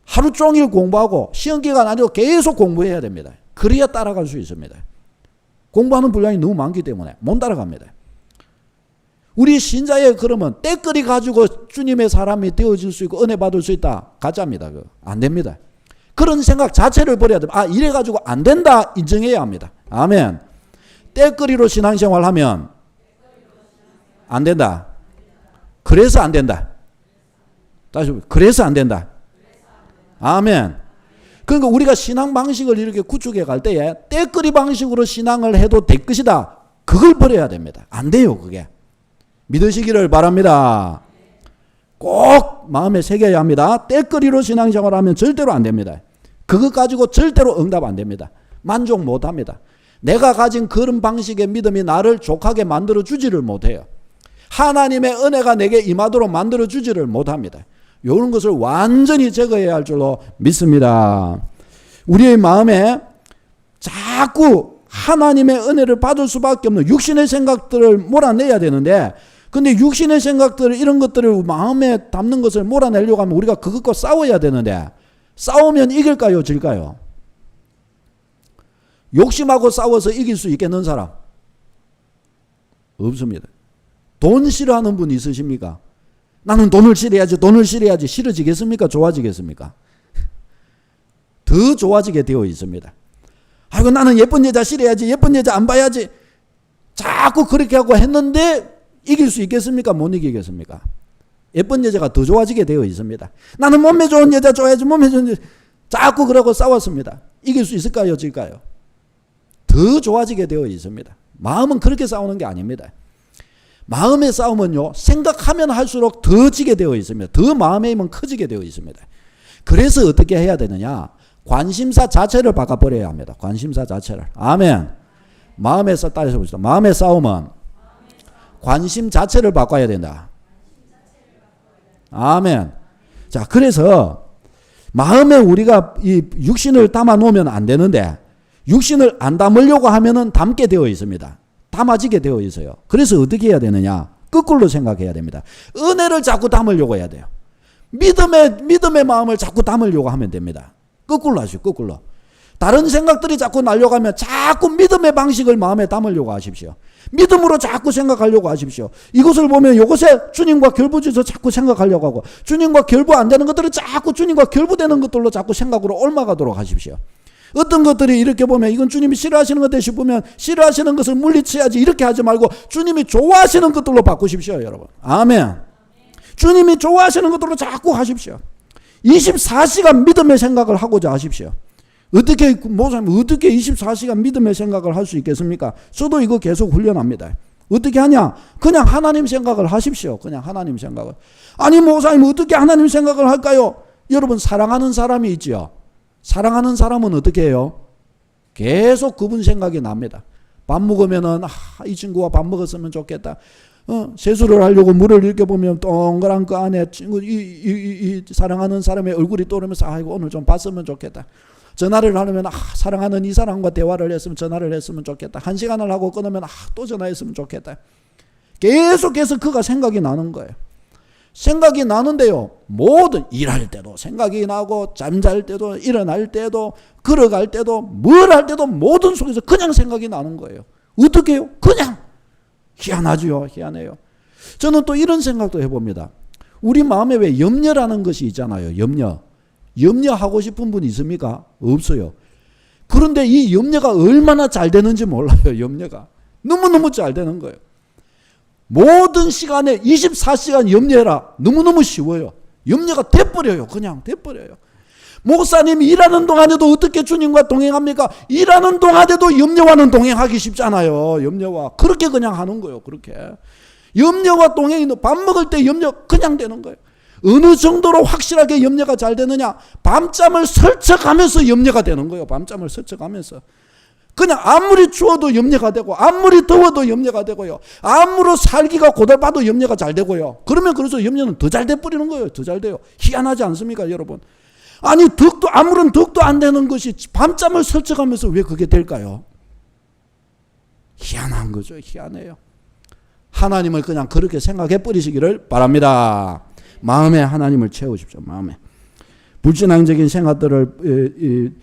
하루 종일 공부하고 시험 기간 아니고 계속 공부해야 됩니다. 그래야 따라갈 수 있습니다. 공부하는 분량이 너무 많기 때문에 못 따라갑니다. 우리 신자의 그러면 때거리 가지고 주님의 사람이 되어질 수 있고 은혜 받을 수 있다. 가짜입니다. 안 됩니다. 그런 생각 자체를 버려야 됩니다. 아, 이래가지고 안 된다 인정해야 합니다. 아멘. 때거리로 신앙생활 하면 안 된다. 그래서 안 된다. 다시 그래서 안 된다. 아멘. 그러니까 우리가 신앙 방식을 이렇게 구축해 갈 때에 때거리 방식으로 신앙을 해도 될 것이다. 그걸 버려야 됩니다. 안 돼요, 그게. 믿으시기를 바랍니다. 꼭 마음에 새겨야 합니다. 때거리로 신앙생활 하면 절대로 안 됩니다. 그것 가지고 절대로 응답 안 됩니다. 만족 못 합니다. 내가 가진 그런 방식의 믿음이 나를 족하게 만들어 주지를 못해요. 하나님의 은혜가 내게 임하도록 만들어 주지를 못합니다. 이런 것을 완전히 제거해야 할 줄로 믿습니다. 우리의 마음에 자꾸 하나님의 은혜를 받을 수밖에 없는 육신의 생각들을 몰아내야 되는데, 근데 육신의 생각들 이런 것들을 마음에 담는 것을 몰아내려고 하면 우리가 그것과 싸워야 되는데, 싸우면 이길까요, 질까요? 욕심하고 싸워서 이길 수 있겠는 사람? 없습니다. 돈 싫어하는 분 있으십니까? 나는 돈을 싫어야지 싫어지겠습니까? 좋아지겠습니까? 더 좋아지게 되어 있습니다. 아이고 나는 예쁜 여자 싫어야지, 예쁜 여자 안 봐야지, 자꾸 그렇게 하고 했는데 이길 수 있겠습니까? 못 이기겠습니까? 예쁜 여자가 더 좋아지게 되어 있습니다. 나는 몸매 좋은 여자 좋아야지, 몸매 좋은 여자, 자꾸 그러고 싸웠습니다. 이길 수 있을까요? 질까요? 더 좋아지게 되어 있습니다. 마음은 그렇게 싸우는 게 아닙니다. 마음의 싸움은요, 생각하면 할수록 더 지게 되어 있습니다. 더 마음의 힘은 커지게 되어 있습니다. 그래서 어떻게 해야 되느냐? 관심사 자체를 바꿔버려야 합니다. 관심사 자체를. 아멘. 마음의 싸움, 따라서 봅시다. 마음의 싸움은 관심 자체를 바꿔야 된다. 아멘. 자, 그래서 마음에 우리가 이 육신을 담아 놓으면 안 되는데, 육신을 안 담으려고 하면은 담게 되어 있습니다. 담아지게 되어 있어요. 그래서 어떻게 해야 되느냐? 거꾸로 생각해야 됩니다. 은혜를 자꾸 담으려고 해야 돼요. 믿음의 마음을 자꾸 담으려고 하면 됩니다. 거꾸로 하시오, 거꾸로. 다른 생각들이 자꾸 나려고 하면 자꾸 믿음의 방식을 마음에 담으려고 하십시오. 믿음으로 자꾸 생각하려고 하십시오. 이것을 보면 이것에 주님과 결부져서 자꾸 생각하려고 하고, 주님과 결부 안 되는 것들을 자꾸 주님과 결부되는 것들로 자꾸 생각으로 옮아가도록 하십시오. 어떤 것들이 이렇게 보면 이건 주님이 싫어하시는 것 싶으면 싫어하시는 것을 물리쳐야지, 이렇게 하지 말고 주님이 좋아하시는 것들로 바꾸십시오, 여러분. 아멘. 주님이 좋아하시는 것들로 자꾸 하십시오. 24시간 믿음의 생각을 하고자 하십시오. 어떻게, 목사님, 어떻게 24시간 믿음의 생각을 할 수 있겠습니까? 저도 이거 계속 훈련합니다. 어떻게 하냐? 그냥 하나님 생각을 하십시오. 그냥 하나님 생각을. 아니, 목사님, 어떻게 하나님 생각을 할까요? 여러분, 사랑하는 사람이 있지요. 사랑하는 사람은 어떻게 해요? 계속 그분 생각이 납니다. 밥 먹으면은, 이 친구와 밥 먹었으면 좋겠다. 세수를 하려고 물을 이렇게 보면 동그란 그 안에 친구, 이 사랑하는 사람의 얼굴이 떠오르면서, 아이고, 오늘 좀 봤으면 좋겠다. 전화를 하려면, 사랑하는 이 사람과 대화를 했으면, 전화를 했으면 좋겠다. 1시간을 하고 끊으면, 또 전화했으면 좋겠다. 계속해서 그가 생각이 나는 거예요. 생각이 나는데요, 모든 일할 때도 생각이 나고, 잠잘 때도, 일어날 때도, 걸어갈 때도, 뭘 할 때도 모든 속에서 그냥 생각이 나는 거예요. 어떻게 해요? 그냥. 희한하죠. 희한해요. 저는 또 이런 생각도 해봅니다. 우리 마음에 왜 염려라는 것이 있잖아요. 염려하고 싶은 분 있습니까? 없어요. 그런데 이 염려가 얼마나 잘 되는지 몰라요. 염려가 너무너무 잘 되는 거예요. 모든 시간에 24시간 염려해라. 너무너무 쉬워요. 염려가 돼버려요. 그냥 돼버려요. 목사님이 일하는 동안에도 어떻게 주님과 동행합니까? 일하는 동안에도 염려와는 동행하기 쉽잖아요. 염려와. 그렇게 그냥 하는 거예요. 그렇게. 염려와 동행이, 밥 먹을 때 염려 그냥 되는 거예요. 어느 정도로 확실하게 염려가 잘 되느냐? 밤잠을 설쳐가면서 염려가 되는 거예요. 밤잠을 설쳐가면서. 그냥 아무리 추워도 염려가 되고 아무리 더워도 염려가 되고요. 아무리 살기가 고달파도 염려가 잘 되고요. 그러면 그래서 염려는 더 잘 돼버리는 거예요. 더 잘 돼요. 희한하지 않습니까 여러분? 아니 아무런 덕도 안 되는 것이 밤잠을 설쳐가면서 왜 그게 될까요? 희한한 거죠. 희한해요. 하나님을 그냥 그렇게 생각해 버리시기를 바랍니다. 마음에 하나님을 채우십시오. 마음에. 불신앙적인 생각들을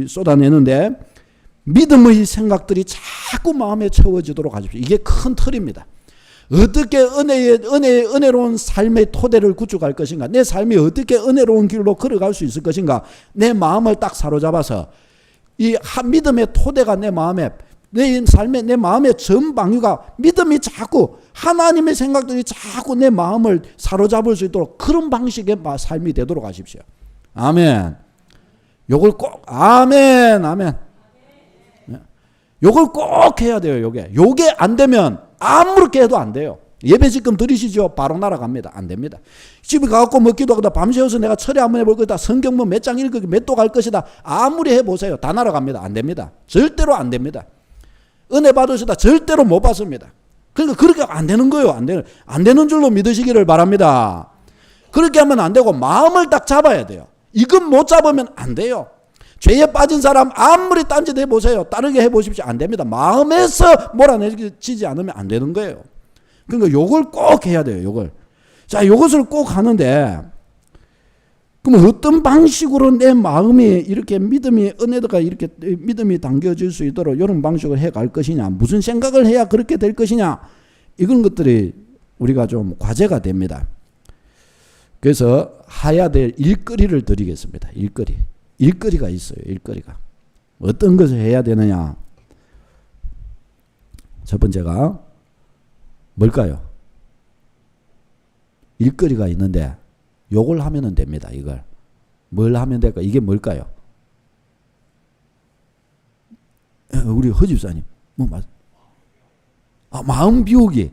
쏟아내는데 믿음의 생각들이 자꾸 마음에 채워지도록 하십시오. 이게 큰 틀입니다. 어떻게 은혜로운 삶의 토대를 구축할 것인가, 내 삶이 어떻게 은혜로운 길로 걸어갈 수 있을 것인가, 내 마음을 딱 사로잡아서 이 믿음의 토대가 내 마음에, 내 삶의, 내 마음의 전방위가 믿음이 자꾸 하나님의 생각들이 자꾸 내 마음을 사로잡을 수 있도록 그런 방식의 삶이 되도록 하십시오. 아멘. 요걸 꼭, 아멘. 요걸 꼭 해야 돼요. 요게 안 되면 아무렇게 해도 안 돼요. 예배 지금 드리시죠? 바로 날아갑니다. 안 됩니다. 집에 가갖고 뭐 기도하다 밤새워서 내가 철회 한번 해볼 거다. 성경 뭐 몇 장 읽을 몇 도 갈 것이다. 아무리 해보세요. 다 날아갑니다. 안 됩니다. 절대로 안 됩니다. 은혜 받으시다 절대로 못 받습니다. 그러니까 그렇게 안 되는 거예요. 안 되는 줄로 믿으시기를 바랍니다. 그렇게 하면 안 되고 마음을 딱 잡아야 돼요. 이건 못 잡으면 안 돼요. 죄에 빠진 사람 아무리 딴짓 해보세요. 다르게 해보십시오. 안 됩니다. 마음에서 몰아내지지 않으면 안 되는 거예요. 그러니까 요걸 꼭 해야 돼요. 요걸. 자, 요것을 꼭 하는데 그럼 어떤 방식으로 내 마음이 이렇게 믿음이 은혜가 이렇게 믿음이 담겨질 수 있도록 이런 방식으로 해갈 것이냐, 무슨 생각을 해야 그렇게 될 것이냐, 이런 것들이 우리가 좀 과제가 됩니다. 그래서 해야 될 일거리를 드리겠습니다. 일거리가 있어요. 일거리가 어떤 것을 해야 되느냐. 첫 번째가 뭘까요? 일거리가 있는데 요걸 하면은 됩니다. 이걸 뭘 하면 될까? 이게 뭘까요? 우리 허집사님 마음 비우기.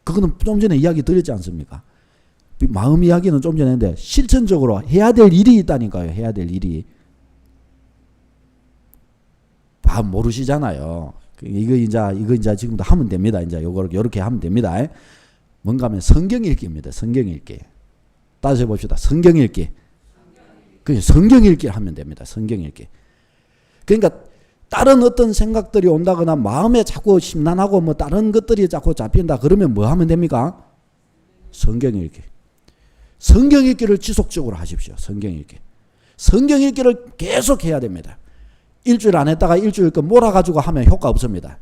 그거는 좀 전에 이야기 드렸지 않습니까? 마음 이야기는 좀 전에 했는데 실천적으로 해야 될 일이 있다니까요. 해야 될 일이. 모르시잖아요. 이거 이제 지금도 하면 됩니다. 이제 요렇게 하면 됩니다. 뭔가 하면 성경 읽기입니다. 성경 읽기. 따져 봅시다. 성경 읽기. 그냥 성경 읽기 하면 됩니다. 성경 읽기. 그러니까 다른 어떤 생각들이 온다거나 마음에 자꾸 심란하고 뭐 다른 것들이 자꾸 잡힌다 그러면 뭐 하면 됩니까? 성경 읽기. 성경 읽기를 지속적으로 하십시오. 성경 읽기. 성경 읽기를 계속 해야 됩니다. 일주일 안 했다가 일주일 거 몰아가지고 하면 효과 없습니다.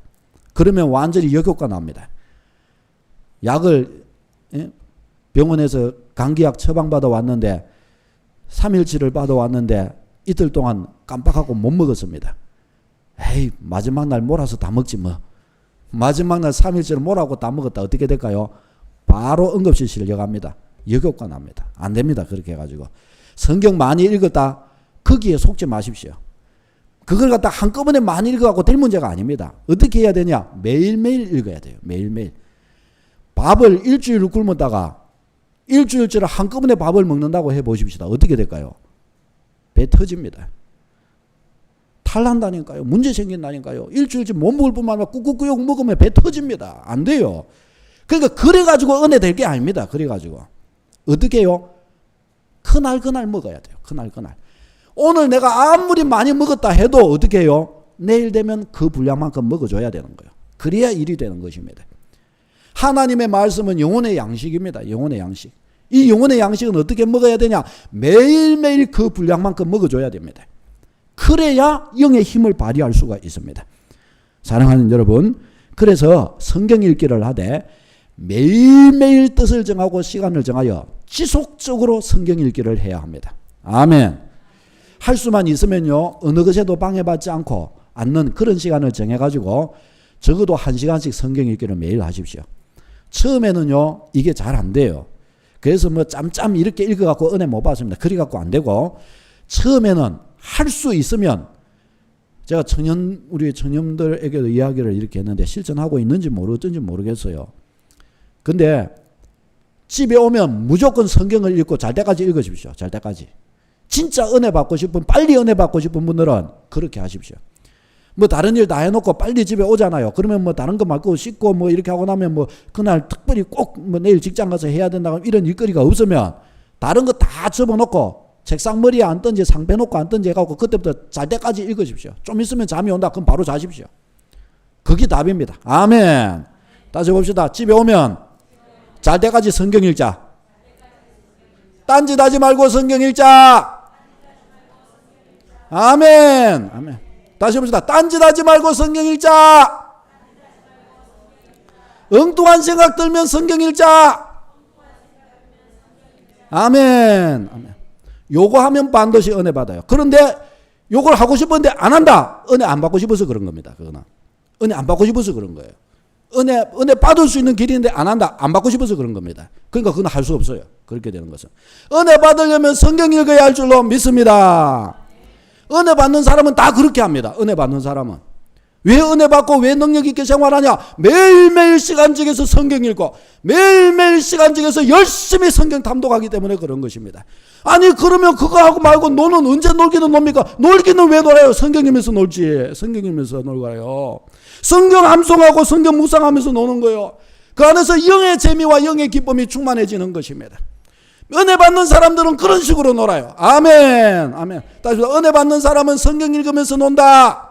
그러면 완전히 역효과 납니다. 약을 병원에서 감기약 처방받아 왔는데 3일치를 받아 왔는데 이틀 동안 깜빡하고 못 먹었습니다. 에이, 마지막 날 몰아서 다 먹지 뭐. 마지막 날 3일치를 몰아고 다 먹었다. 어떻게 될까요? 바로 응급실 실려갑니다. 역효과 납니다. 안 됩니다. 그렇게 해가지고. 성경 많이 읽었다. 거기에 속지 마십시오. 그걸 갖다 한꺼번에 많이 읽어갖고 될 문제가 아닙니다. 어떻게 해야 되냐? 매일매일 읽어야 돼요. 매일매일. 밥을 일주일 굶었다가 일주일치를 한꺼번에 밥을 먹는다고 해보십시다. 어떻게 될까요? 배 터집니다. 탈난다니까요. 문제 생긴다니까요. 일주일치 못 먹을 뿐만 아니라 꾹꾹꾹 먹으면 배 터집니다. 안 돼요. 그러니까 그래가지고 은혜 될 게 아닙니다. 그래가지고. 어떻게 해요? 그날 먹어야 돼요. 그날. 오늘 내가 아무리 많이 먹었다 해도 어떻게 해요? 내일 되면 그 분량만큼 먹어줘야 되는 거예요. 그래야 일이 되는 것입니다. 하나님의 말씀은 영혼의 양식입니다. 영혼의 양식. 이 영혼의 양식은 어떻게 먹어야 되냐? 매일매일 그 분량만큼 먹어줘야 됩니다. 그래야 영의 힘을 발휘할 수가 있습니다. 사랑하는 여러분, 그래서 성경 읽기를 하되 매일매일 뜻을 정하고 시간을 정하여 지속적으로 성경 읽기를 해야 합니다. 아멘. 할 수만 있으면요, 어느 것에도 방해받지 않는 그런 시간을 정해가지고 적어도 1시간씩 성경 읽기를 매일 하십시오. 처음에는요, 이게 잘 안 돼요. 그래서 뭐 짬짬 이렇게 읽어갖고 은혜 못 받습니다. 그래갖고 안 되고, 처음에는 할 수 있으면, 제가 우리 청년들에게도 이야기를 이렇게 했는데 실천하고 있는지 어쩐지 모르겠어요. 근데 집에 오면 무조건 성경을 읽고 잘 때까지 읽으십시오. 잘 때까지. 진짜 은혜 받고 싶은, 빨리 은혜 받고 싶은 분들은 그렇게 하십시오. 뭐 다른 일 다 해놓고 빨리 집에 오잖아요. 그러면 뭐 다른 거 맡고 씻고 뭐 이렇게 하고 나면 뭐 그날 특별히 꼭 뭐 내일 직장 가서 해야 된다고 이런 일거리가 없으면 다른 거 다 접어놓고 책상 머리에 앉든지 상 빼놓고 앉든지 해갖고 그때부터 잘 때까지 읽으십시오. 좀 있으면 잠이 온다. 그럼 바로 자십시오. 그게 답입니다. 아멘. 다시 봅시다. 집에 오면 잘 때까지 성경 읽자. 딴짓하지 말고 성경 읽자. 아멘. 아멘. 다시 봅시다. 딴짓하지 말고 성경 읽자. 엉뚱한 생각 들면 성경 읽자. 아멘. 아멘. 요거 하면 반드시 은혜 받아요. 그런데 요걸 하고 싶은데 안 한다. 은혜 안 받고 싶어서 그런 겁니다. 그거는. 은혜 안 받고 싶어서 그런 거예요. 은혜 받을 수 있는 길인데 안 한다. 안 받고 싶어서 그런 겁니다. 그러니까 그건 할 수 없어요. 그렇게 되는 것은. 은혜 받으려면 성경 읽어야 할 줄로 믿습니다. 은혜 받는 사람은 다 그렇게 합니다. 은혜 받는 사람은. 왜 은혜 받고 왜 능력 있게 생활하냐? 매일매일 시간 정해서 성경 읽고 매일매일 시간 정해서 열심히 성경 탐독하기 때문에 그런 것입니다. 아니 그러면 그거 하고 말고 노는 언제 놀기는 놉니까? 놀기는 왜 놀아요? 성경 읽으면서 놀지. 성경 읽으면서 놀아요. 성경 암송하고 성경 묵상하면서 노는 거예요. 그 안에서 영의 재미와 영의 기쁨이 충만해지는 것입니다. 은혜 받는 사람들은 그런 식으로 놀아요. 아멘. 아멘. 다시 은혜 받는 사람은 성경 읽으면서 논다.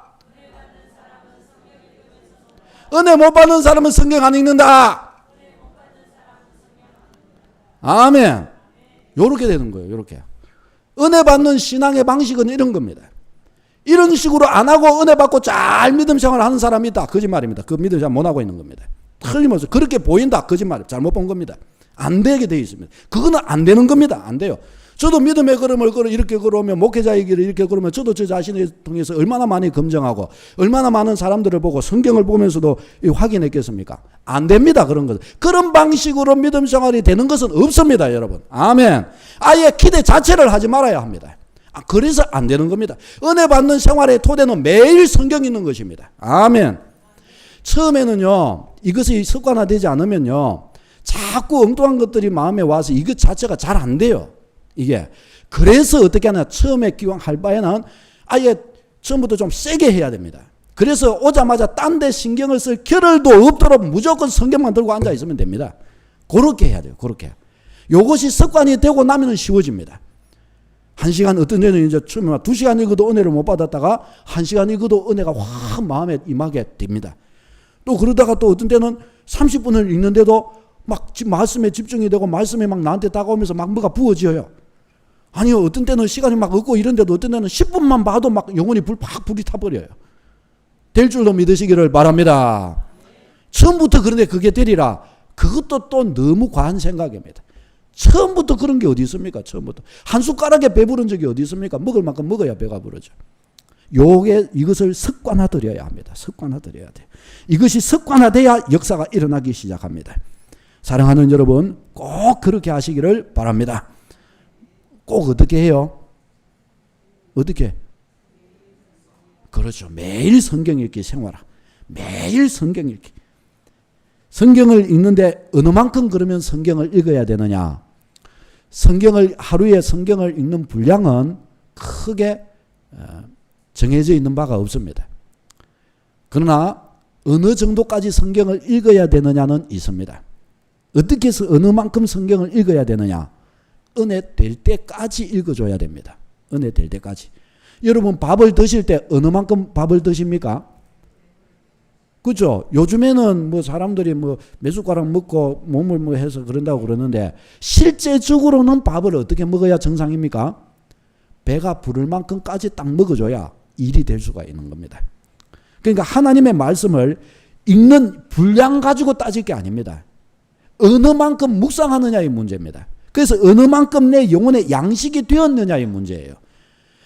은혜 못 받는 사람은 성경 안 읽는다. 아멘. 요렇게 되는 거예요. 요렇게. 은혜 받는 신앙의 방식은 이런 겁니다. 이런 식으로 안 하고 은혜 받고 잘 믿음 생활을 하는 사람이 있다. 거짓말입니다. 그 믿음 생활 못 하고 있는 겁니다. 틀림없이 그렇게 보인다. 거짓말. 잘못 본 겁니다. 안 되게 되어 있습니다. 그거는 안 되는 겁니다. 안 돼요. 저도 믿음의 걸음을 이렇게 걸어오면 목회자의 길을 이렇게 걸으면 저도 저 자신을 통해서 얼마나 많이 검증하고 얼마나 많은 사람들을 보고 성경을 보면서도 확인했겠습니까? 안 됩니다. 그런 것은. 그런 방식으로 믿음 생활이 되는 것은 없습니다. 여러분. 아멘. 아예 기대 자체를 하지 말아야 합니다. 그래서 안 되는 겁니다. 은혜 받는 생활의 토대는 매일 성경 읽는 것입니다. 아멘. 처음에는요. 이것이 습관화되지 않으면요. 자꾸 엉뚱한 것들이 마음에 와서 이것 자체가 잘 안 돼요. 이게. 그래서 어떻게 하냐. 처음에 기왕 할 바에는 아예 처음부터 좀 세게 해야 됩니다. 그래서 오자마자 딴 데 신경을 쓸 겨를도 없도록 무조건 성경만 들고 앉아 있으면 됩니다. 그렇게 해야 돼요. 그렇게. 요것이 습관이 되고 나면 쉬워집니다. 1시간 어떤 데는 이제 처음에 2시간 읽어도 은혜를 못 받았다가 1시간 읽어도 은혜가 확 마음에 임하게 됩니다. 또 그러다가 또 어떤 때는 30분을 읽는데도 막 말씀에 집중이 되고 말씀에 막 나한테 다가오면서 막 뭐가 부어져요. 아니요. 어떤 때는 시간이 막 없고 이런데도 어떤 때는 10분만 봐도 막 영혼이 불이 타버려요. 될 줄로 믿으시기를 바랍니다. 처음부터 그런데 그게 되리라. 그것도 또 너무 과한 생각입니다. 처음부터 그런 게 어디 있습니까? 처음부터. 한 숟가락에 배부른 적이 어디 있습니까? 먹을 만큼 먹어야 배가 부르죠. 이것을 습관화드려야 합니다. 습관화드려야 돼요. 이것이 습관화돼야 역사가 일어나기 시작합니다. 사랑하는 여러분, 꼭 그렇게 하시기를 바랍니다. 꼭 어떻게 해요? 어떻게? 그렇죠. 매일 성경 읽기 생활하. 매일 성경 읽기. 성경을 읽는데 어느 만큼 그러면 성경을 읽어야 되느냐? 하루에 성경을 읽는 분량은 크게 정해져 있는 바가 없습니다. 그러나 어느 정도까지 성경을 읽어야 되느냐는 있습니다. 어떻게 해서 어느 만큼 성경을 읽어야 되느냐? 은혜 될 때까지 읽어줘야 됩니다. 은혜 될 때까지. 여러분 밥을 드실 때 어느 만큼 밥을 드십니까? 그죠? 요즘에는 뭐 사람들이 뭐 몇 숟가락 먹고 몸을 뭐 해서 그런다고 그러는데 실제적으로는 밥을 어떻게 먹어야 정상입니까? 배가 부를 만큼까지 딱 먹어줘야 일이 될 수가 있는 겁니다. 그러니까 하나님의 말씀을 읽는 분량 가지고 따질 게 아닙니다. 어느 만큼 묵상하느냐의 문제입니다. 그래서 어느 만큼 내 영혼의 양식이 되었느냐의 문제예요.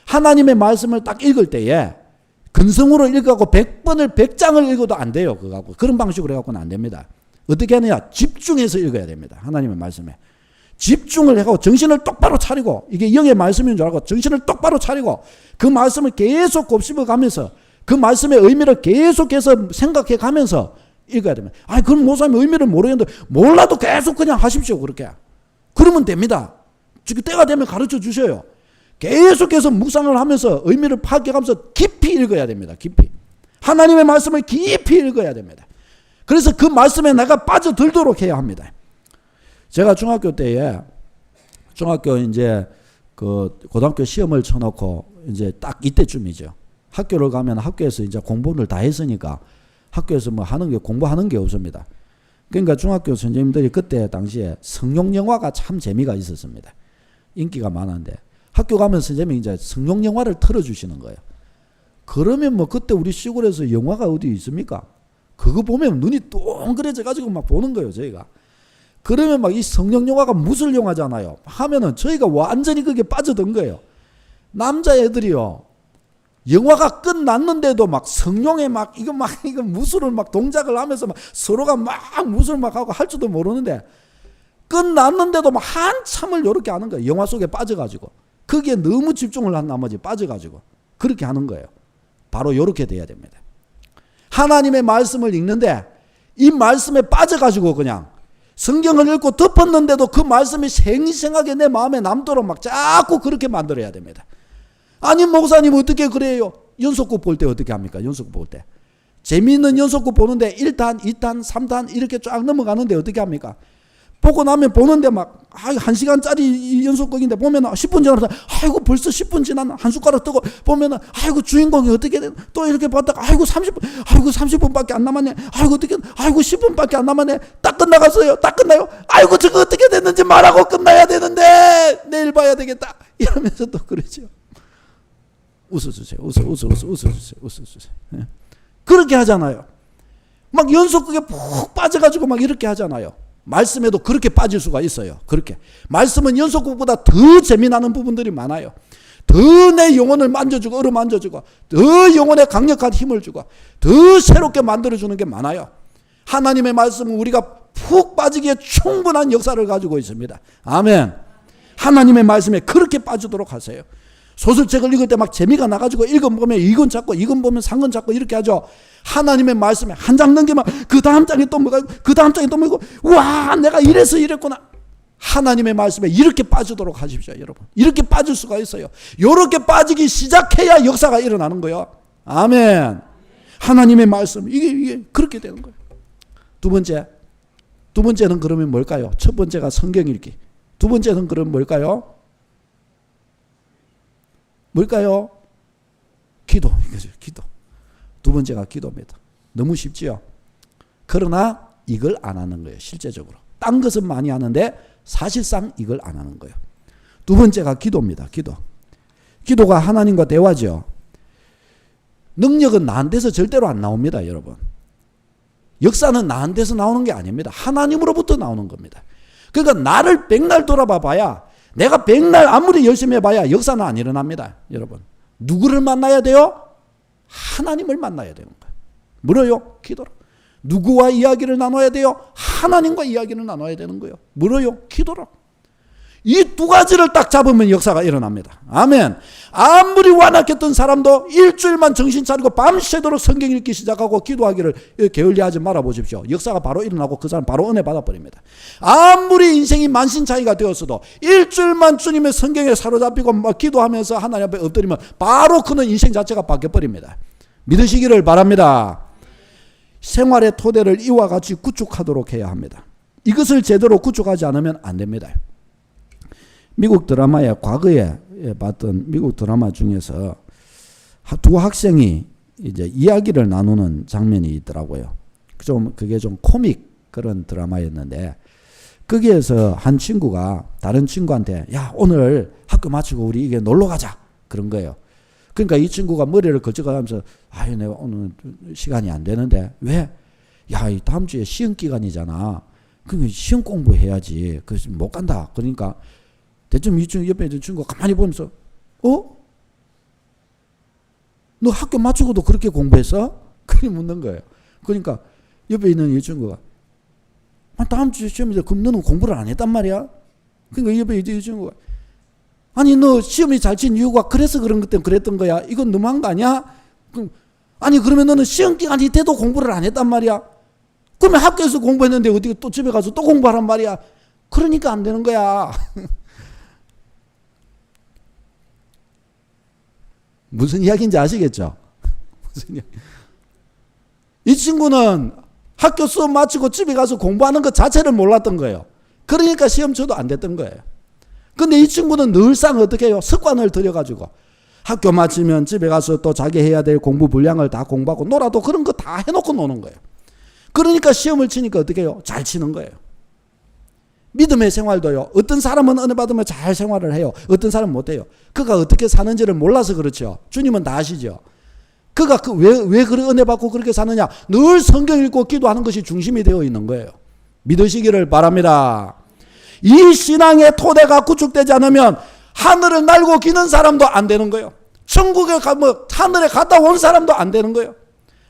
하나님의 말씀을 딱 읽을 때에 근성으로 읽어갖고 100번을 100장을 읽어도 안 돼요. 그거하고. 그런 방식으로 해갖고는 안 됩니다. 어떻게 하느냐? 집중해서 읽어야 됩니다. 하나님의 말씀에. 집중을 해갖고 정신을 똑바로 차리고 이게 영의 말씀인 줄 알고 정신을 똑바로 차리고 그 말씀을 계속 곱씹어 가면서 그 말씀의 의미를 계속해서 생각해 가면서 읽어야 됩니다. 아니 그럼 목사님 의미를 모르겠는데 몰라도 계속 그냥 하십시오. 그렇게. 그러면 됩니다. 지금 때가 되면 가르쳐 주셔요. 계속해서 묵상을 하면서 의미를 파악해가면서 깊이 읽어야 됩니다. 깊이. 하나님의 말씀을 깊이 읽어야 됩니다. 그래서 그 말씀에 내가 빠져들도록 해야 합니다. 제가 중학교 때에 이제 그 고등학교 시험을 쳐놓고 이제 딱 이때쯤이죠. 학교를 가면 학교에서 이제 공부를 다 했으니까 학교에서 뭐 하는 게 공부하는 게 없습니다. 그러니까 중학교 선생님들이 그때 당시에 성룡 영화가 참 재미가 있었습니다. 인기가 많았는데 학교 가면 선생님이 이제 성룡 영화를 틀어주시는 거예요. 그러면 뭐 그때 우리 시골에서 영화가 어디 있습니까? 그거 보면 눈이 동그래져 가지고 막 보는 거예요, 저희가. 그러면 막 이 성룡 영화가 무술 영화잖아요. 하면은 저희가 완전히 그게 빠져든 거예요. 남자애들이요. 영화가 끝났는데도 막 성룡에 막 이거 무술을 막 동작을 하면서 막 서로가 막 무술 막 하고 할 줄도 모르는데 끝났는데도 막 한참을 이렇게 하는 거예요. 영화 속에 빠져가지고. 거기에 너무 집중을 한 나머지 빠져가지고 그렇게 하는 거예요. 바로 이렇게 돼야 됩니다. 하나님의 말씀을 읽는데 이 말씀에 빠져가지고 그냥 성경을 읽고 덮었는데도 그 말씀이 생생하게 내 마음에 남도록 막 자꾸 그렇게 만들어야 됩니다. 아니 목사님 어떻게 그래요? 연속극 볼 때 어떻게 합니까? 연속극 볼 때 재미있는 연속극 보는데 1탄, 2탄, 3탄 이렇게 쫙 넘어가는데 어떻게 합니까? 보고 나면 보는데 막 1시간짜리 연속극인데 보면 10분 지나서 아이고 벌써 10분 지난 한 숟가락 뜨고 보면은 아이고 주인공이 어떻게 된 또 이렇게 봤다가 아이고 30분밖에 안 남았네. 아이고 어떻게 아이고 10분밖에 안 남았네. 딱 끝나갔어요. 딱 끝나요. 아이고 저거 어떻게 됐는지 말하고 끝나야 되는데 내일 봐야 되겠다. 이러면서 또 그러죠. 웃어주세요. 웃어주세요. 예. 그렇게 하잖아요. 막 연속극에 푹 빠져가지고 막 이렇게 하잖아요. 말씀에도 그렇게 빠질 수가 있어요. 그렇게. 말씀은 연속극보다 더 재미나는 부분들이 많아요. 더 내 영혼을 만져주고 어루만져주고 더 영혼에 강력한 힘을 주고 더 새롭게 만들어주는 게 많아요. 하나님의 말씀은 우리가 푹 빠지기에 충분한 역사를 가지고 있습니다. 아멘. 하나님의 말씀에 그렇게 빠지도록 하세요. 소설책을 읽을 때 막 재미가 나가지고 이건 보면 이건 찾고 이건 보면 상건 찾고 이렇게 하죠. 하나님의 말씀에 한 장 넘기면 그 다음 장에 또 뭐가 그 다음 장에 또 뭐고 와 내가 이래서 이랬구나. 하나님의 말씀에 이렇게 빠지도록 하십시오. 여러분. 이렇게 빠질 수가 있어요. 이렇게 빠지기 시작해야 역사가 일어나는 거예요. 아멘. 하나님의 말씀 이게 그렇게 되는 거예요. 두 번째는 그러면 뭘까요? 첫 번째가 성경 읽기. 두 번째는 그러면 뭘까요? 뭘까요? 기도. 기도. 두 번째가 기도입니다. 너무 쉽지요? 그러나 이걸 안 하는 거예요. 실제적으로. 딴 것은 많이 하는데 사실상 이걸 안 하는 거예요. 두 번째가 기도입니다. 기도. 기도가 하나님과 대화죠. 능력은 나한테서 절대로 안 나옵니다. 여러분. 역사는 나한테서 나오는 게 아닙니다. 하나님으로부터 나오는 겁니다. 그러니까 나를 백날 돌아봐 봐야 내가 백날 아무리 열심히 해봐야 역사는 안 일어납니다. 여러분. 누구를 만나야 돼요? 하나님을 만나야 되는 거예요. 뭐로요? 기도로. 누구와 이야기를 나눠야 돼요? 하나님과 이야기를 나눠야 되는 거예요. 뭐로요? 기도로. 이 두 가지를 딱 잡으면 역사가 일어납니다. 아멘. 아무리 완악했던 사람도 일주일만 정신 차리고 밤새도록 성경 읽기 시작하고 기도하기를 게을리하지 말아 보십시오. 역사가 바로 일어나고 그 사람 바로 은혜 받아버립니다. 아무리 인생이 만신창이가 되었어도 일주일만 주님의 성경에 사로잡히고 막 기도하면서 하나님 앞에 엎드리면 바로 그는 인생 자체가 바뀌어버립니다. 믿으시기를 바랍니다. 생활의 토대를 이와 같이 구축하도록 해야 합니다. 이것을 제대로 구축하지 않으면 안 됩니다. 미국 드라마에 과거에 봤던 미국 드라마 중에서 두 학생이 이제 이야기를 나누는 장면이 있더라고요. 그게 좀 코믹 그런 드라마였는데 거기에서 한 친구가 다른 친구한테 야 오늘 학교 마치고 우리 이게 놀러 가자 그런 거예요. 그러니까 이 친구가 머리를 걸쳐가면서 아유 내가 오늘 시간이 안 되는데 왜? 야 이 다음 주에 시험 기간이잖아. 그러니까 시험 공부해야지. 그래서 못 간다. 그러니까 대충 이 친구 옆에 있는 친구가 가만히 보면서 너 학교 마치고도 그렇게 공부했어? 그렇게 묻는 거예요. 그러니까 옆에 있는 이 친구가 다음 주에 시험인데 그럼 너는 공부를 안 했단 말이야? 그러니까 옆에 있는 이 친구가 아니 너 시험이 잘 친 이유가 그래서 그런 것 때문에 그랬던 거야. 이건 너무한 거 아니야? 아니 그러면 너는 시험 기간이 돼도 공부를 안 했단 말이야. 그러면 학교에서 공부했는데 어떻게 또 집에 가서 또 공부하란 말이야. 그러니까 안 되는 거야. 무슨 이야기인지 아시겠죠? 무슨 이야기? 이 친구는 학교 수업 마치고 집에 가서 공부하는 것 자체를 몰랐던 거예요. 그러니까 시험 쳐도 안 됐던 거예요. 근데 이 친구는 늘상 어떻게 해요? 습관을 들여가지고 학교 마치면 집에 가서 또 자기 해야 될 공부 분량을 다 공부하고 놀아도 그런 거 다 해놓고 노는 거예요. 그러니까 시험을 치니까 어떻게 해요? 잘 치는 거예요. 믿음의 생활도요. 어떤 사람은 은혜 받으면 잘 생활을 해요. 어떤 사람은 못해요. 그가 어떻게 사는지를 몰라서 그렇죠. 주님은 다 아시죠. 그가 왜 그런 은혜 받고 그렇게 사느냐. 늘 성경 읽고 기도하는 것이 중심이 되어 있는 거예요. 믿으시기를 바랍니다. 이 신앙의 토대가 구축되지 않으면 하늘을 날고 기는 사람도 안 되는 거예요. 천국에 가면 하늘에 갔다 온 사람도 안 되는 거예요.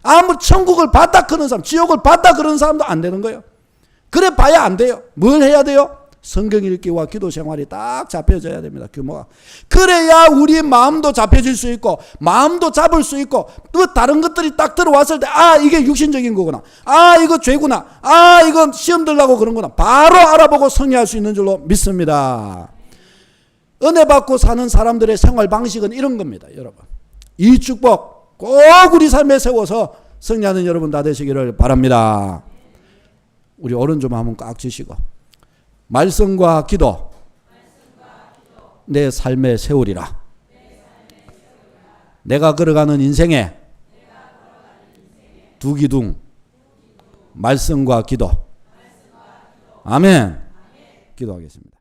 아무리 천국을 봤다 그런 사람, 지옥을 봤다 그런 사람도 안 되는 거예요. 그래 봐야 안 돼요. 뭘 해야 돼요? 성경 읽기와 기도 생활이 딱 잡혀져야 됩니다. 규모가. 그래야 우리 마음도 잡혀질 수 있고 마음도 잡을 수 있고 또 다른 것들이 딱 들어왔을 때 이게 육신적인 거구나. 이거 죄구나. 이건 시험 들라고 그런 거나. 바로 알아보고 승리할 수 있는 줄로 믿습니다. 은혜 받고 사는 사람들의 생활 방식은 이런 겁니다. 여러분. 이 축복 꼭 우리 삶에 세워서 승리하는 여러분 다 되시기를 바랍니다. 우리 오른 좀 한번 꽉 쥐시고 말씀과 기도 내 삶에 세우리라. 내가 걸어가는 인생에 두 기둥 말씀과 기도. 아멘. 기도하겠습니다.